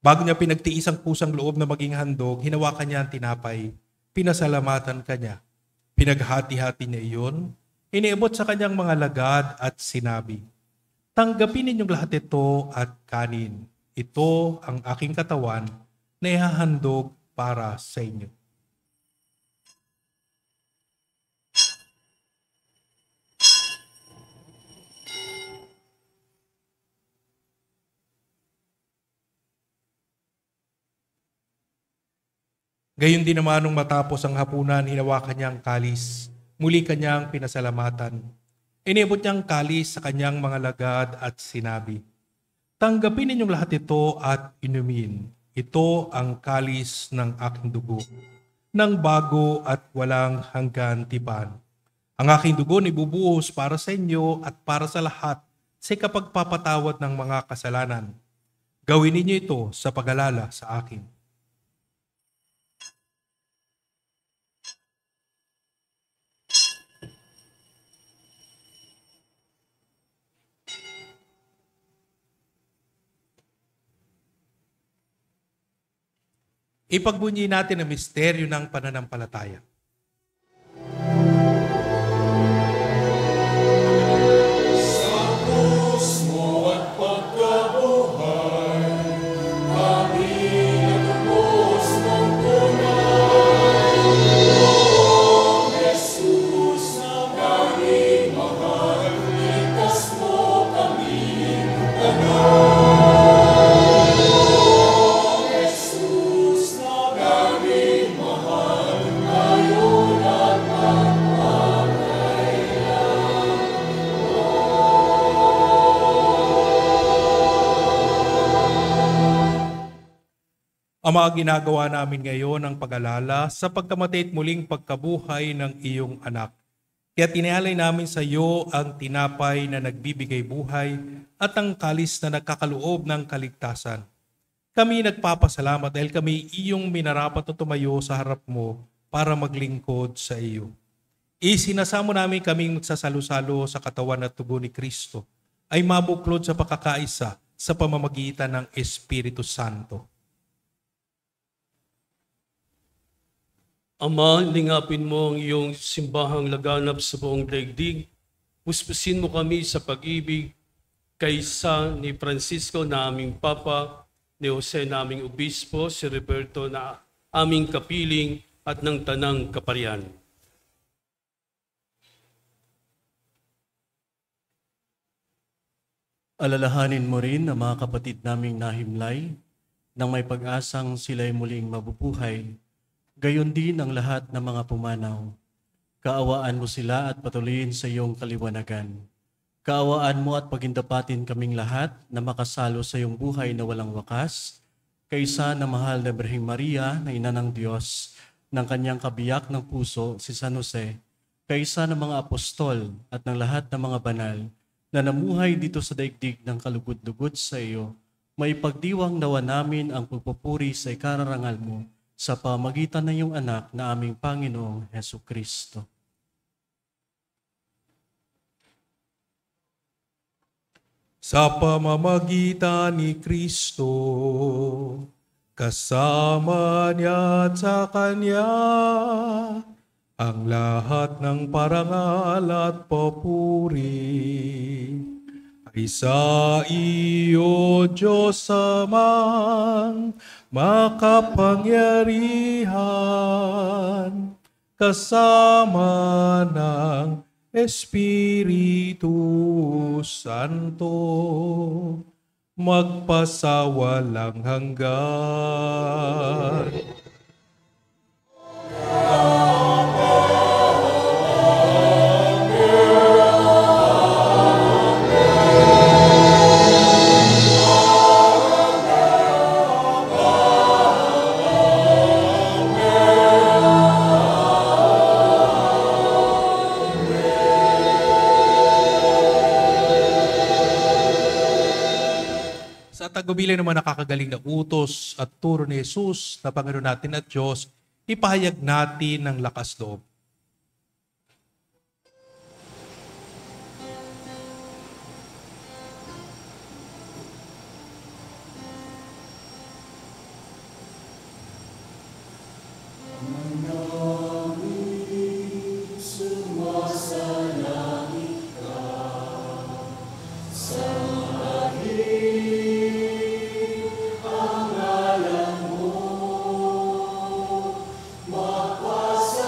Bago niya pinagtiis ang pusang loob na maging handog, hinawakan niya ang tinapay, pinasalamatan kanya. Pinaghati-hati niya iyon, iniabot sa kanyang mga lagad at sinabi, "Tanggapin ninyong lahat ito at kanin. Ito ang aking katawan na ihahandog para sa inyo." Gayon din naman nung matapos ang hapunan, hinawakan niya ang kalis. Muli kanyang pinasalamatan. Iniabot niya ang kalis sa kanyang mga lagad at sinabi, "Tanggapin ninyong lahat ito at inumin. Ito ang kalis ng aking dugo, ng bago at walang hanggan tipan. Ang aking dugo ay bubuhos para sa inyo at para sa lahat sa kapagpapatawad ng mga kasalanan. Gawin ninyo ito sa pag-alala sa akin." Ipagbunyi natin ang misteryo ng pananampalataya. Ama, ginagawa namin ngayon ang pag-alala sa pagkamatay at muling pagkabuhay ng iyong anak. Kaya tinialay namin sa iyo ang tinapay na nagbibigay buhay at ang kalis na nagkakaloob ng kaligtasan. Kami nagpapasalamat dahil kami iyong minarapat na tumayo sa harap mo para maglingkod sa iyo. Isinasamo namin kaming magsasalo-salo sa katawan at tugo ni Kristo ay mabuklod sa pagkakaisa sa pamamagitan ng Espiritu Santo. Ama, lingapin mo ang iyong simbahang laganap sa buong daigdig. Puspusin mo kami sa pag-ibig kaysa ni Francisco na aming Papa, ni Jose na aming Obispo, si Roberto na aming kapiling at ng Tanang Kaparian. Alalahanin mo rin ang mga kapatid naming nahimlay nang may pag-asang sila'y muling mabubuhay. Gayon din ang lahat ng mga pumanaw. Kaawaan mo sila at patuloyin sa iyong kaliwanagan. Kaawaan mo at pagindapatin kaming lahat na makasalo sa iyong buhay na walang wakas, kaysa na mahal na Birheng Maria na ina ng Diyos, ng kanyang kabiyak ng puso, si San Jose, kaysa ng mga apostol at ng lahat ng mga banal na namuhay dito sa daigdig ng kalugod-lugod sa iyo, may pagdiwang nawa namin ang pagpupuri sa ikararangal mo sa pamagitan ng iyong anak na aming Panginoong Hesu Kristo. Sa pamamagitan ni Kristo, kasama niya at sa Kanya, ang lahat ng parangal at papuri ay sa iyo, Diyos Amang makapangyarihan, kasama ng Espiritu Santo, magpasawalang hanggan. Tagubilin naman nakakagaling na utos at turo ni Jesus na Panginoon natin at Diyos, ipahayag natin ng lakas loob. Magpasa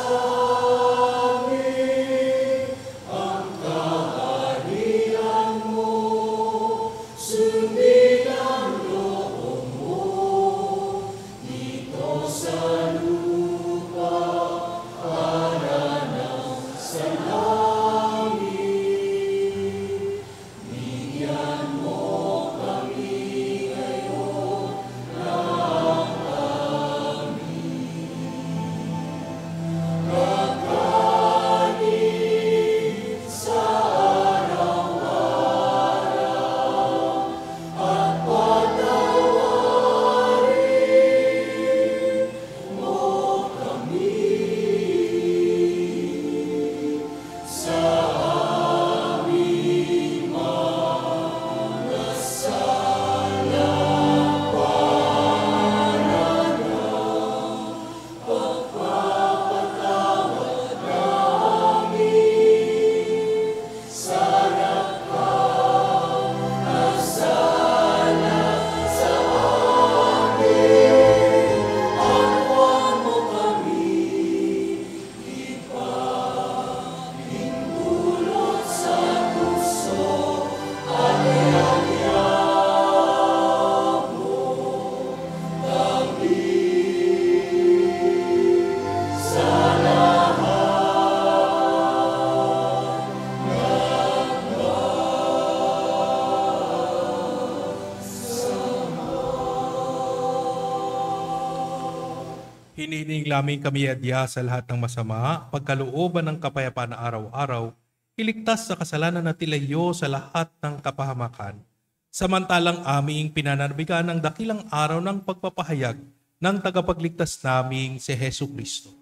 Hinihiling namin kami adya sa lahat ng masama, pagkalooban ng kapayapaan na araw-araw, iligtas sa kasalanan na tilayo sa lahat ng kapahamakan. Samantalang aming pinananabigan ng dakilang araw ng pagpapahayag ng tagapagligtas naming si Hesu Kristo.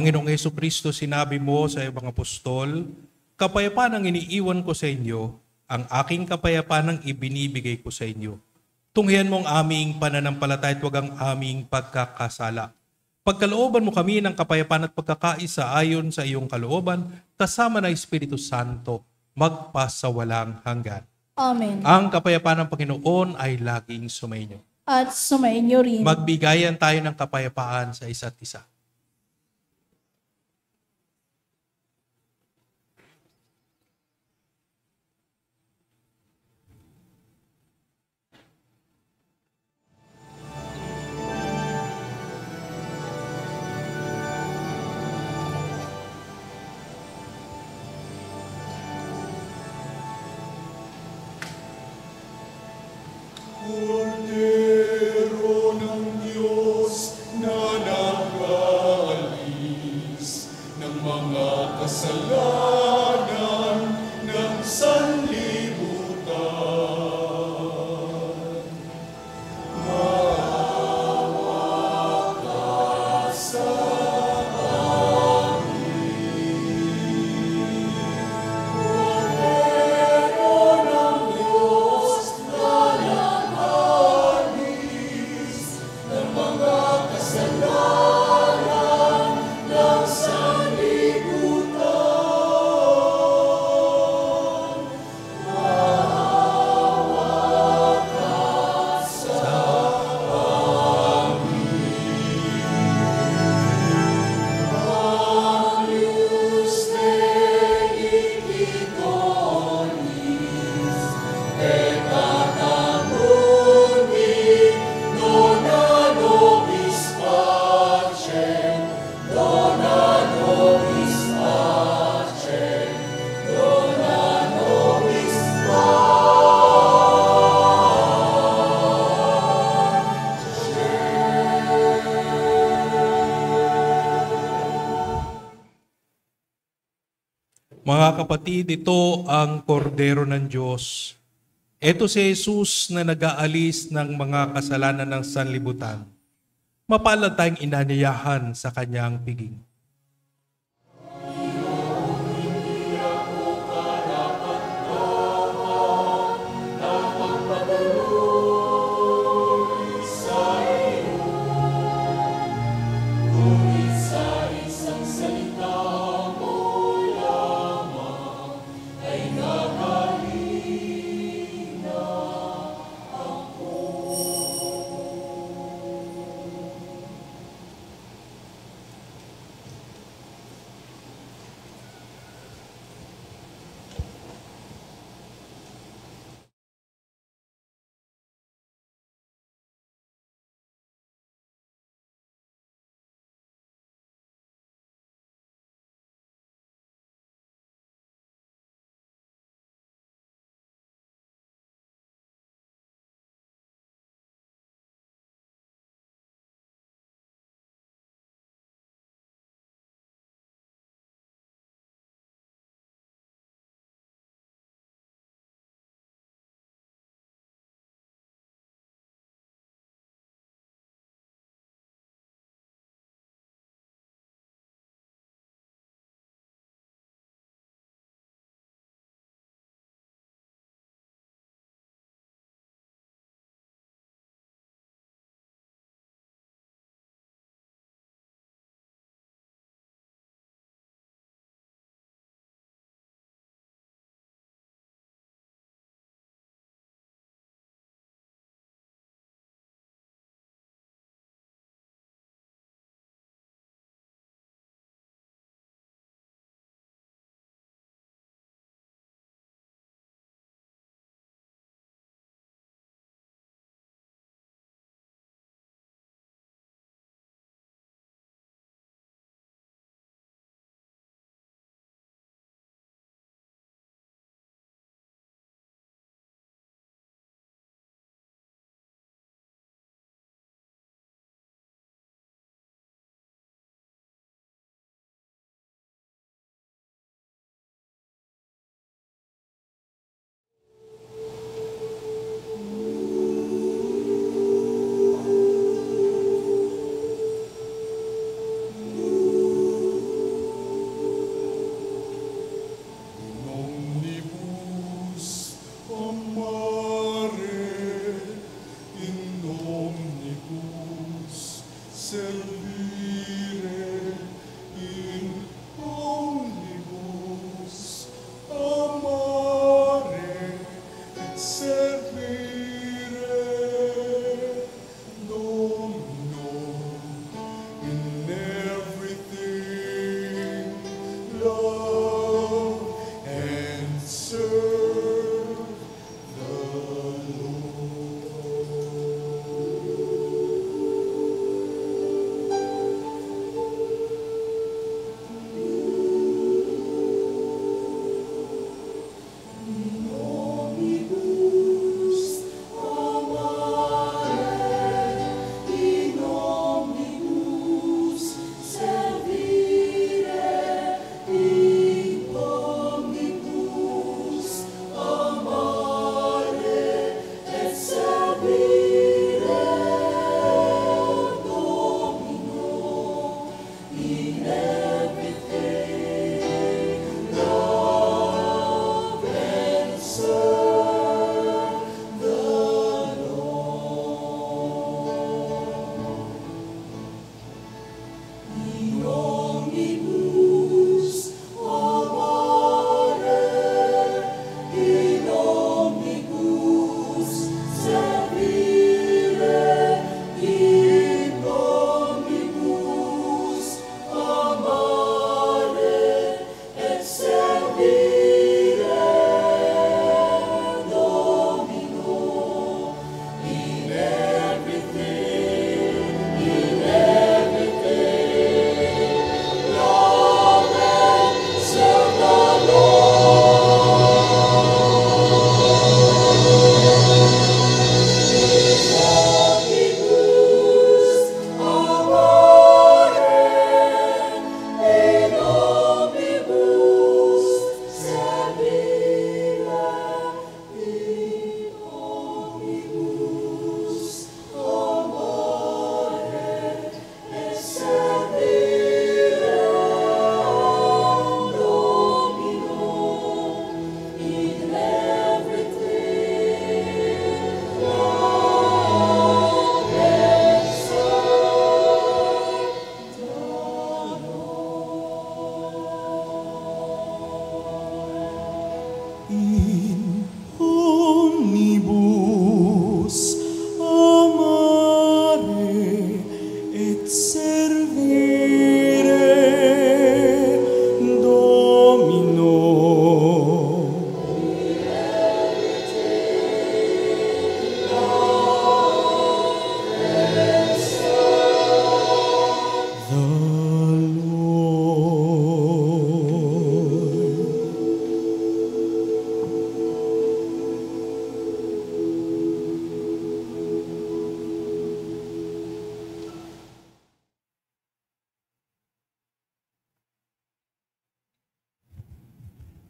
Panginoong Hesu Kristo, sinabi mo sa ibang apostol, kapayapaan ang iniiwan ko sa inyo, ang aking kapayapaan ang ibinibigay ko sa inyo. Tunghian mo ang aming pananampalataya at huwag ang aming pagkakasala. Pagkalooban mo kami ng kapayapaan at pagkakaisa ayon sa iyong kalooban, kasama ng Espiritu Santo, magpasawalang hanggan. Amen. Ang kapayapaan ng Panginoon ay laging sumainyo. At sumainyo rin. Magbigayan tayo ng kapayapaan sa isa't isa. Kordero ng Diyos na nag-aalis ng mga kasalanan ng sanlibutan. Maawa ka sa Kordero ng Diyos na nag-aalis ng mga kasalanan ng sanlibutan. Maawa ka sa Agnus Dei Iconis, peccata mundi, dona nobis pacem, dona nobis pacem, dona nobis Mga kapatid, ito ang kordero ng Diyos. Ito si Jesus na nag-aalis ng mga kasalanan ng sanlibutan. Mapalad tayong inanyayahan sa kanyang piging.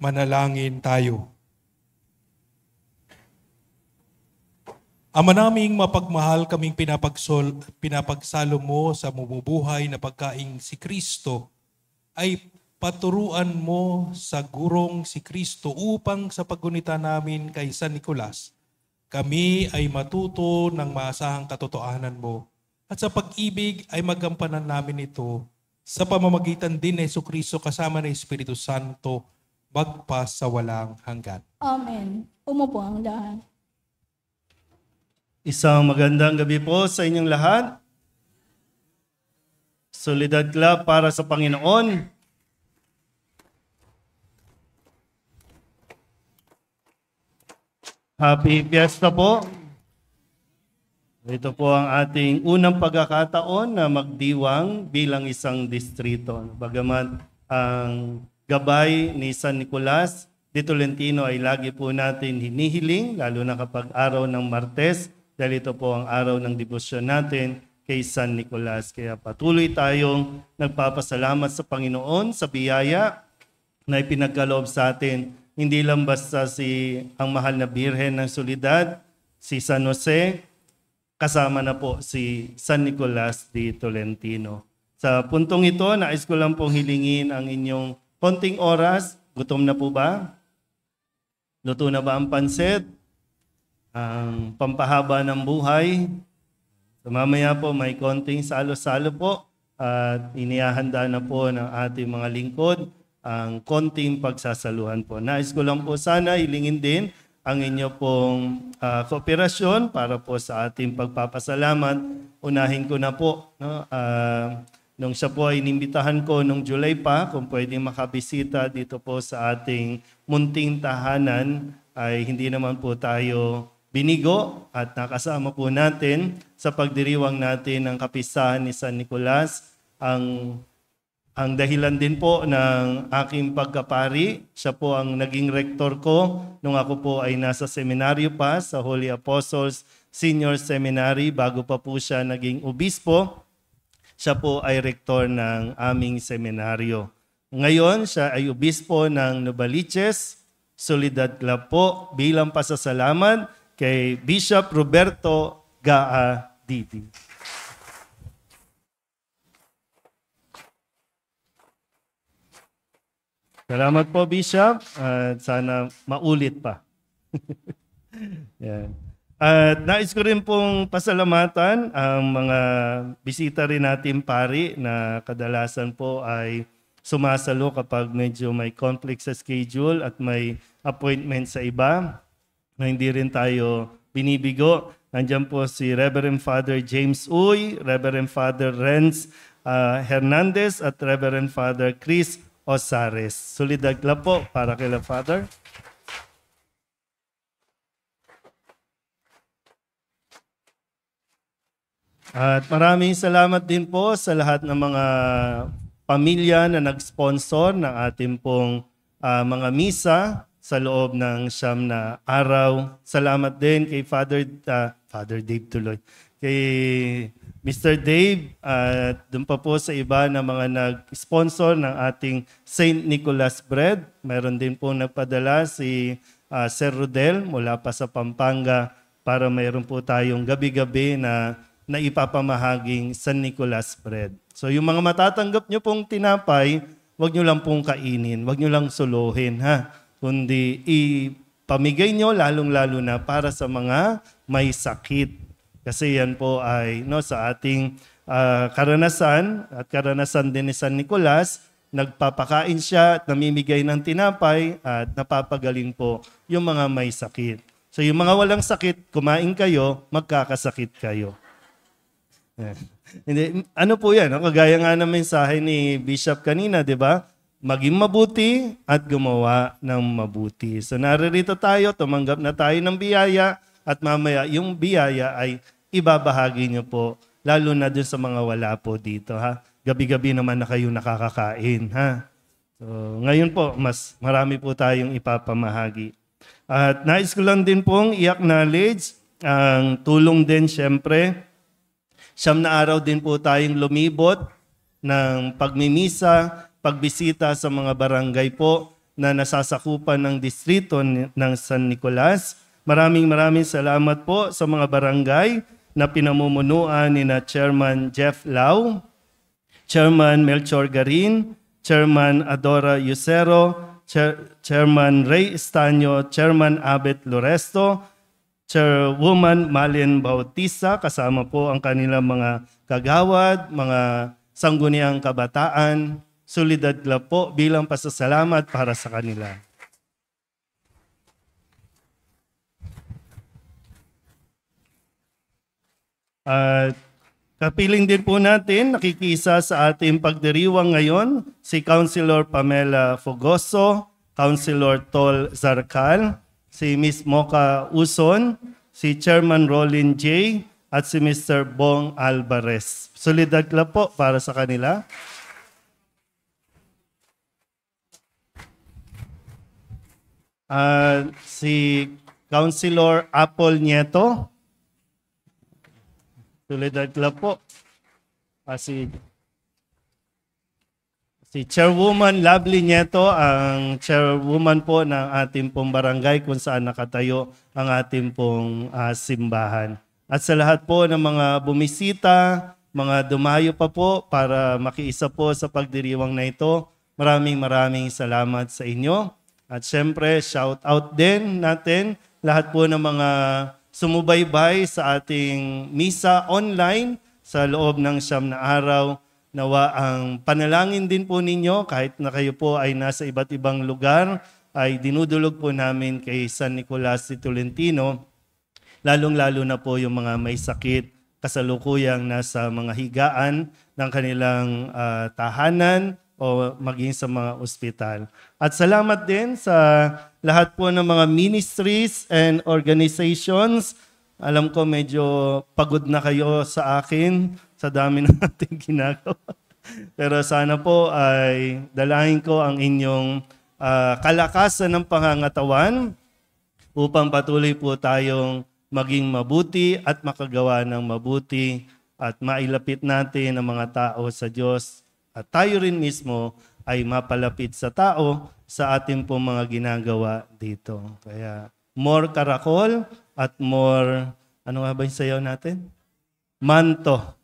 Manalangin tayo. Ama naming mapagmahal, kaming pinapagsalo mo sa bumubuhay na pagkaing si Kristo ay paturuan mo sa gurong si Kristo upang sa paggunita namin kay San Nicolas, kami ay matuto ng maasahang katotohanan mo at sa pag-ibig ay magampanan namin ito sa pamamagitan din ni Jesucristo kasama ng Espiritu Santo magpas sa walang hanggan. Amen. Umupo ang lahat. Isang magandang gabi po sa inyong lahat. Solidad Club para sa Panginoon. Happy Fiesta po. Ito po ang ating unang pagkakataon na magdiwang bilang isang distrito. Bagamat ang gabay ni San Nicolas de Tolentino ay lagi po natin hinihiling, lalo na kapag araw ng Martes, dahil ito po ang araw ng debosyon natin kay San Nicolas. Kaya patuloy tayong nagpapasalamat sa Panginoon sa biyaya na ipinagkaloob sa atin. Hindi lang basta ang mahal na Birhen ng Soledad, si San Jose, kasama na po si San Nicolas de Tolentino. Sa puntong ito, nais ko lang pong hilingin ang inyong konting oras. Gutom na po ba? Luto na ba ang pansit? Ang pampahaba ng buhay? So mamaya po may konting salo-salo po at inihahanda na po ng ating mga lingkod ang konting pagsasaluhan po. Nais ko lang po sana hilingin din ang inyo pong kooperasyon para po sa ating pagpapasalamat. Unahin ko na po, no? Nung siya po ay inimbitahan ko nung July pa, kung pwedeng makabisita dito po sa ating munting tahanan, ay hindi naman po tayo binigo at nakasama po natin sa pagdiriwang natin ng kapistahan ni San Nicolas. Ang dahilan din po ng aking pagkapari, siya po ang naging rektor ko nung ako po ay nasa seminaryo pa sa Holy Apostles Senior Seminary bago pa po siya naging obispo. Siya po ay rektor ng aming seminaryo. Ngayon, siya ay obispo ng Novaliches, Soledad Club po bilang pasasalamat kay Bishop Roberto Gaa Diti. Salamat po, Bishop. At sana maulit pa. Yan. At nais ko rin pong pasalamatan ang mga bisita rin natin pari na kadalasan po ay sumasalo kapag medyo may conflict sa schedule at may appointment sa iba na hindi rin tayo binibigo. Nandiyan po si Reverend Father James Uy, Reverend Father Renz Hernandez at Reverend Father Chris Osares. Solidad Club po para kay Father. At maraming salamat din po sa lahat ng mga pamilya na nag-sponsor ng ating pong mga misa sa loob ng siyam na araw. Salamat din kay Father Dave tuloy. Kay Mr. Dave at doon pa po sa iba na mga nag-sponsor ng ating St. Nicholas Bread. Meron din po nagpadala si Sir Rodel mula pa sa Pampanga para mayroon po tayong gabi-gabi na ipapamahaging San Nicolas Bread. So yung mga matatanggap nyo pong tinapay, wag nyo lang pong kainin, wag nyo lang suluhin, ha? Kundi ipamigay nyo lalong-lalo na para sa mga may sakit. Kasi yan po ay sa ating karanasan at karanasan din ni San Nicolas, nagpapakain siya at namimigay ng tinapay at napapagaling po yung mga may sakit. So yung mga walang sakit, kumain kayo, magkakasakit kayo. Hindi, ano po yan? Kagaya nga ng mensahe ni Bishop kanina, di ba? Maging mabuti at gumawa ng mabuti. So naririto tayo, tumanggap na tayo ng biyaya at mamaya yung biyaya ay ibabahagi nyo po, lalo na dun sa mga wala po dito. Ha? Gabi-gabi naman na kayo nakakakain. Ha? So, ngayon po, mas marami po tayong ipapamahagi. At nais ko lang din pong i-acknowledge ang tulong din syempre. 9 na araw din po tayong lumibot ng pagmimisa, pagbisita sa mga barangay po na nasasakupan ng distrito ng San Nicolas. Maraming salamat po sa mga barangay na pinamumunuan ni na Chairman Jeff Lau, Chairman Melchor Garin, Chairman Adora Yusero, Chairman Ray Estanyo, Chairman Abet Loresto, Chairwoman Malin Bautista, kasama po ang kanilang mga kagawad, mga sangguniang kabataan. Solidad Club po bilang pasasalamat para sa kanila. At kapiling din po natin, nakikisa sa ating pagdiriwang ngayon, si Councilor Pamela Fogoso, Councilor Tol Zarcal, si Ms. Mocha Uson, si Chairman Rolin J., at si Mr. Bong Alvarez. Solidad Club po para sa kanila. Si Councilor Apple Nieto. Solidad Club po. Si Chairwoman Lovely Nieto, ang chairwoman po ng ating pong barangay kung saan nakatayo ang ating pong simbahan. At sa lahat po ng mga bumisita, mga dumayo pa po para makiisa po sa pagdiriwang na ito, maraming salamat sa inyo. At syempre, shout out din natin lahat po ng mga sumubaybay sa ating misa online sa loob ng 9 na araw. Nawa ang panalangin din po ninyo kahit na kayo po ay nasa iba't ibang lugar, ay dinudulog po namin kay San Nicolas de Tolentino, lalong-lalo na po yung mga may sakit kasalukuyang nasa mga higaan ng kanilang tahanan o maging sa mga ospital. At salamat din sa lahat po ng mga ministries and organizations. Alam ko medyo pagod na kayo sa akin sa dami ng ating ginagawa. Pero sana po ay dalahin ko ang inyong kalakasan ng pangangatawan upang patuloy po tayong maging mabuti at makagawa ng mabuti at mailapit natin ang mga tao sa Diyos at tayo rin mismo ay mapalapit sa tao sa ating pong mga ginagawa dito. Kaya more karakol at more, ano nga ba yung sayaw natin? Manto.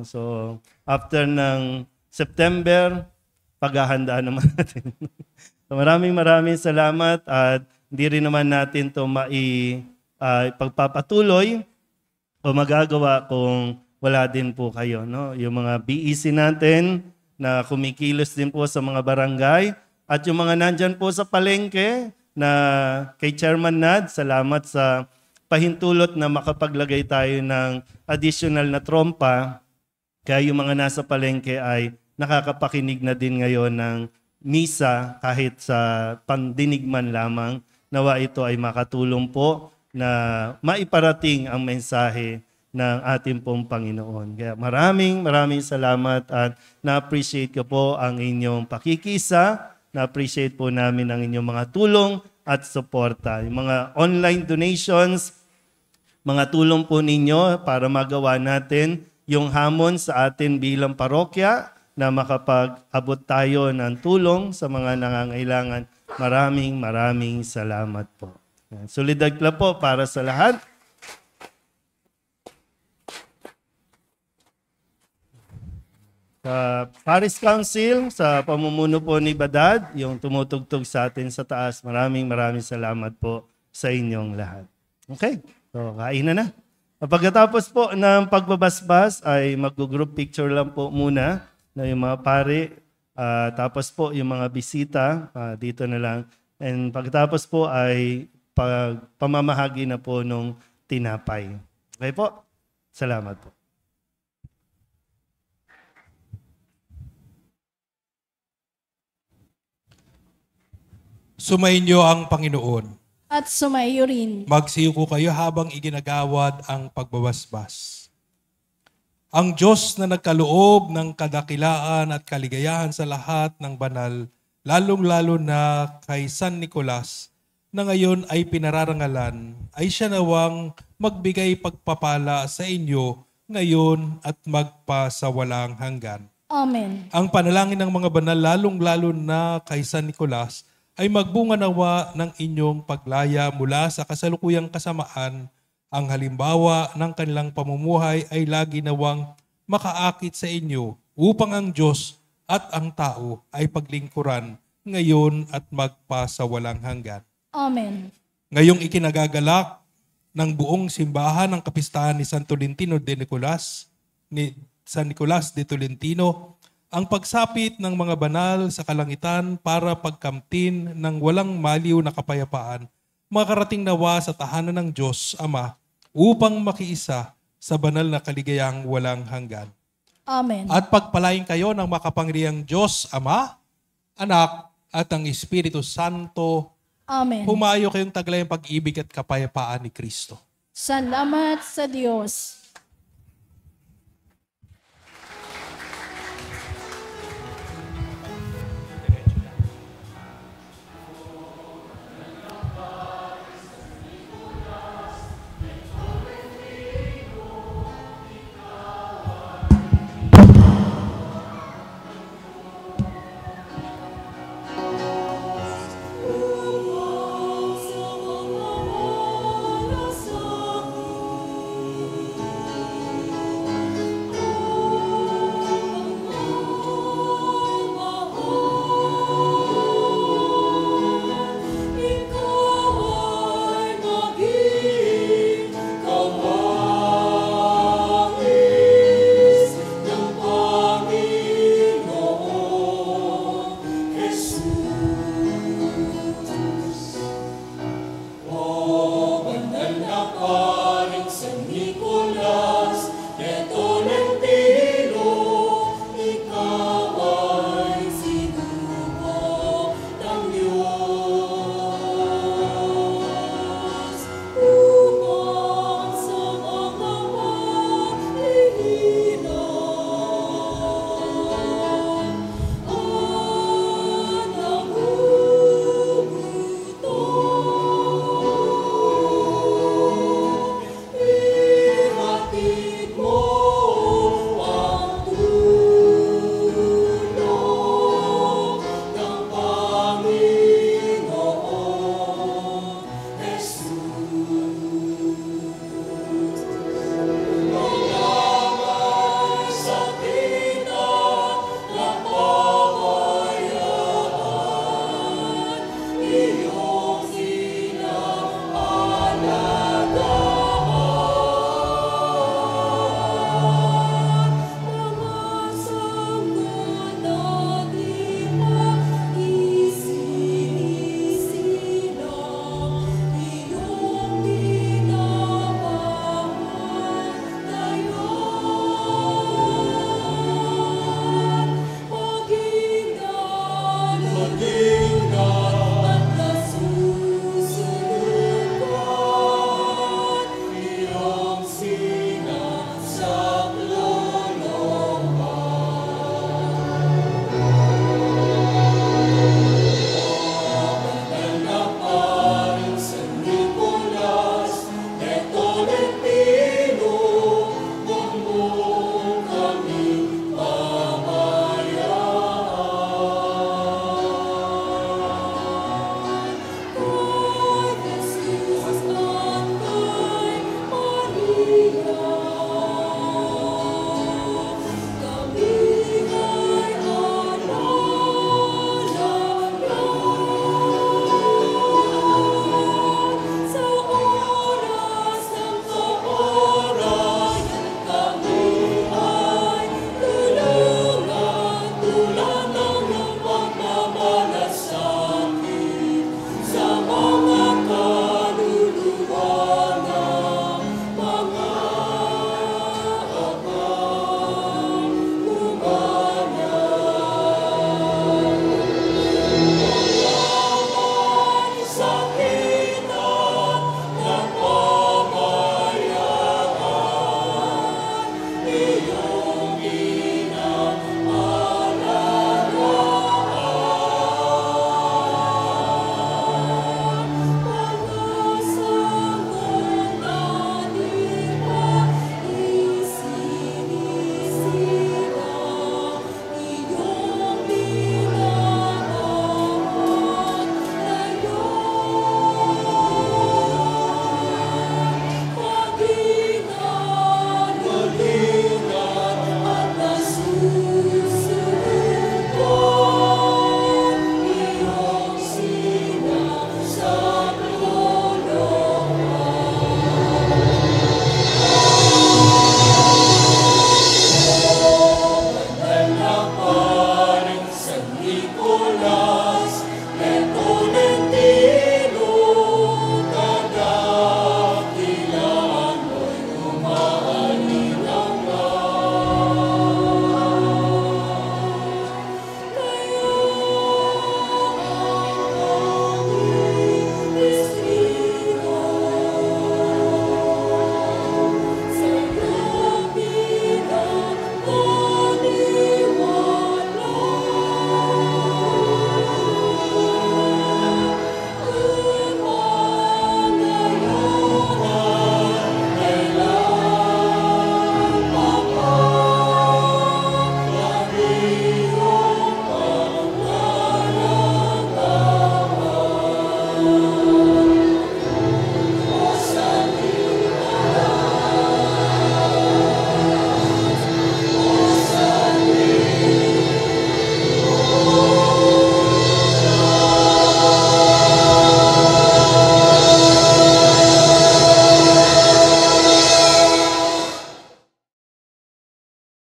So after ng September, paghahandaan naman natin. So maraming salamat at hindi rin naman natin ito pagpapatuloy o magagawa kung wala din po kayo. No? Yung mga BEC natin na kumikilos din po sa mga barangay at yung mga nandyan po sa palengke na kay Chairman Nad, salamat sa pahintulot na makapaglagay tayo ng additional na trompa. Kaya yung mga nasa palengke ay nakakapakinig na din ngayon ng misa kahit sa pandinig man lamang. Nawa ito ay makatulong po na maiparating ang mensahe ng ating pong Panginoon. Kaya maraming salamat at na-appreciate ko po ang inyong pakikisa, na-appreciate po namin ang inyong mga tulong at suporta. Yung mga online donations, mga tulong po ninyo para magawa natin yung hamon sa atin bilang parokya na makapag-abot tayo ng tulong sa mga nangangailangan. Maraming salamat po. Solidad Club po para sa lahat. Sa Parish Council, sa pamumuno po ni Badad, yung tumutugtog sa atin sa taas, maraming salamat po sa inyong lahat. Okay, so kain na. Pagkatapos po ng pagbabasbas ay mag-group picture lang po muna na yung mga pare, tapos po yung mga bisita, dito na lang. And pagkatapos po ay pamamahagi na po nung tinapay. Okay po? Salamat po. Sumainyo ang Panginoon. At sumayo rin. Magsiyuko kayo habang iginagawad ang pagbabasbas. Ang Diyos na nagkaloob ng kadakilaan at kaligayahan sa lahat ng banal, lalong-lalo na kay San Nicolas, na ngayon ay pinararangalan, ay siya nawang magbigay pagpapala sa inyo ngayon at magpasawalang hanggan. Amen. Ang panalangin ng mga banal, lalong-lalo na kay San Nicolas, ay magbunga nawa ng inyong paglaya mula sa kasalukuyang kasamaan. Ang halimbawa ng kanilang pamumuhay ay lagi nawang makaakit sa inyo upang ang Diyos at ang tao ay paglingkuran ngayon at magpasawalang hanggan. Amen. Ngayong ikinagagalak ng buong simbahan ng kapistahan ni San Nicolas de Tolentino, ang pagsapit ng mga banal sa kalangitan para pagkamtin ng walang maliw na kapayapaan, makarating nawa sa tahanan ng Diyos Ama upang makiisa sa banal na kaligayang walang hanggan. Amen. At pagpalain kayo ng makapangyarihang Diyos Ama, Anak, at ang Espiritu Santo. Amen. Humayo kayong taglay ang pag-ibig at kapayapaan ni Kristo. Salamat sa Diyos.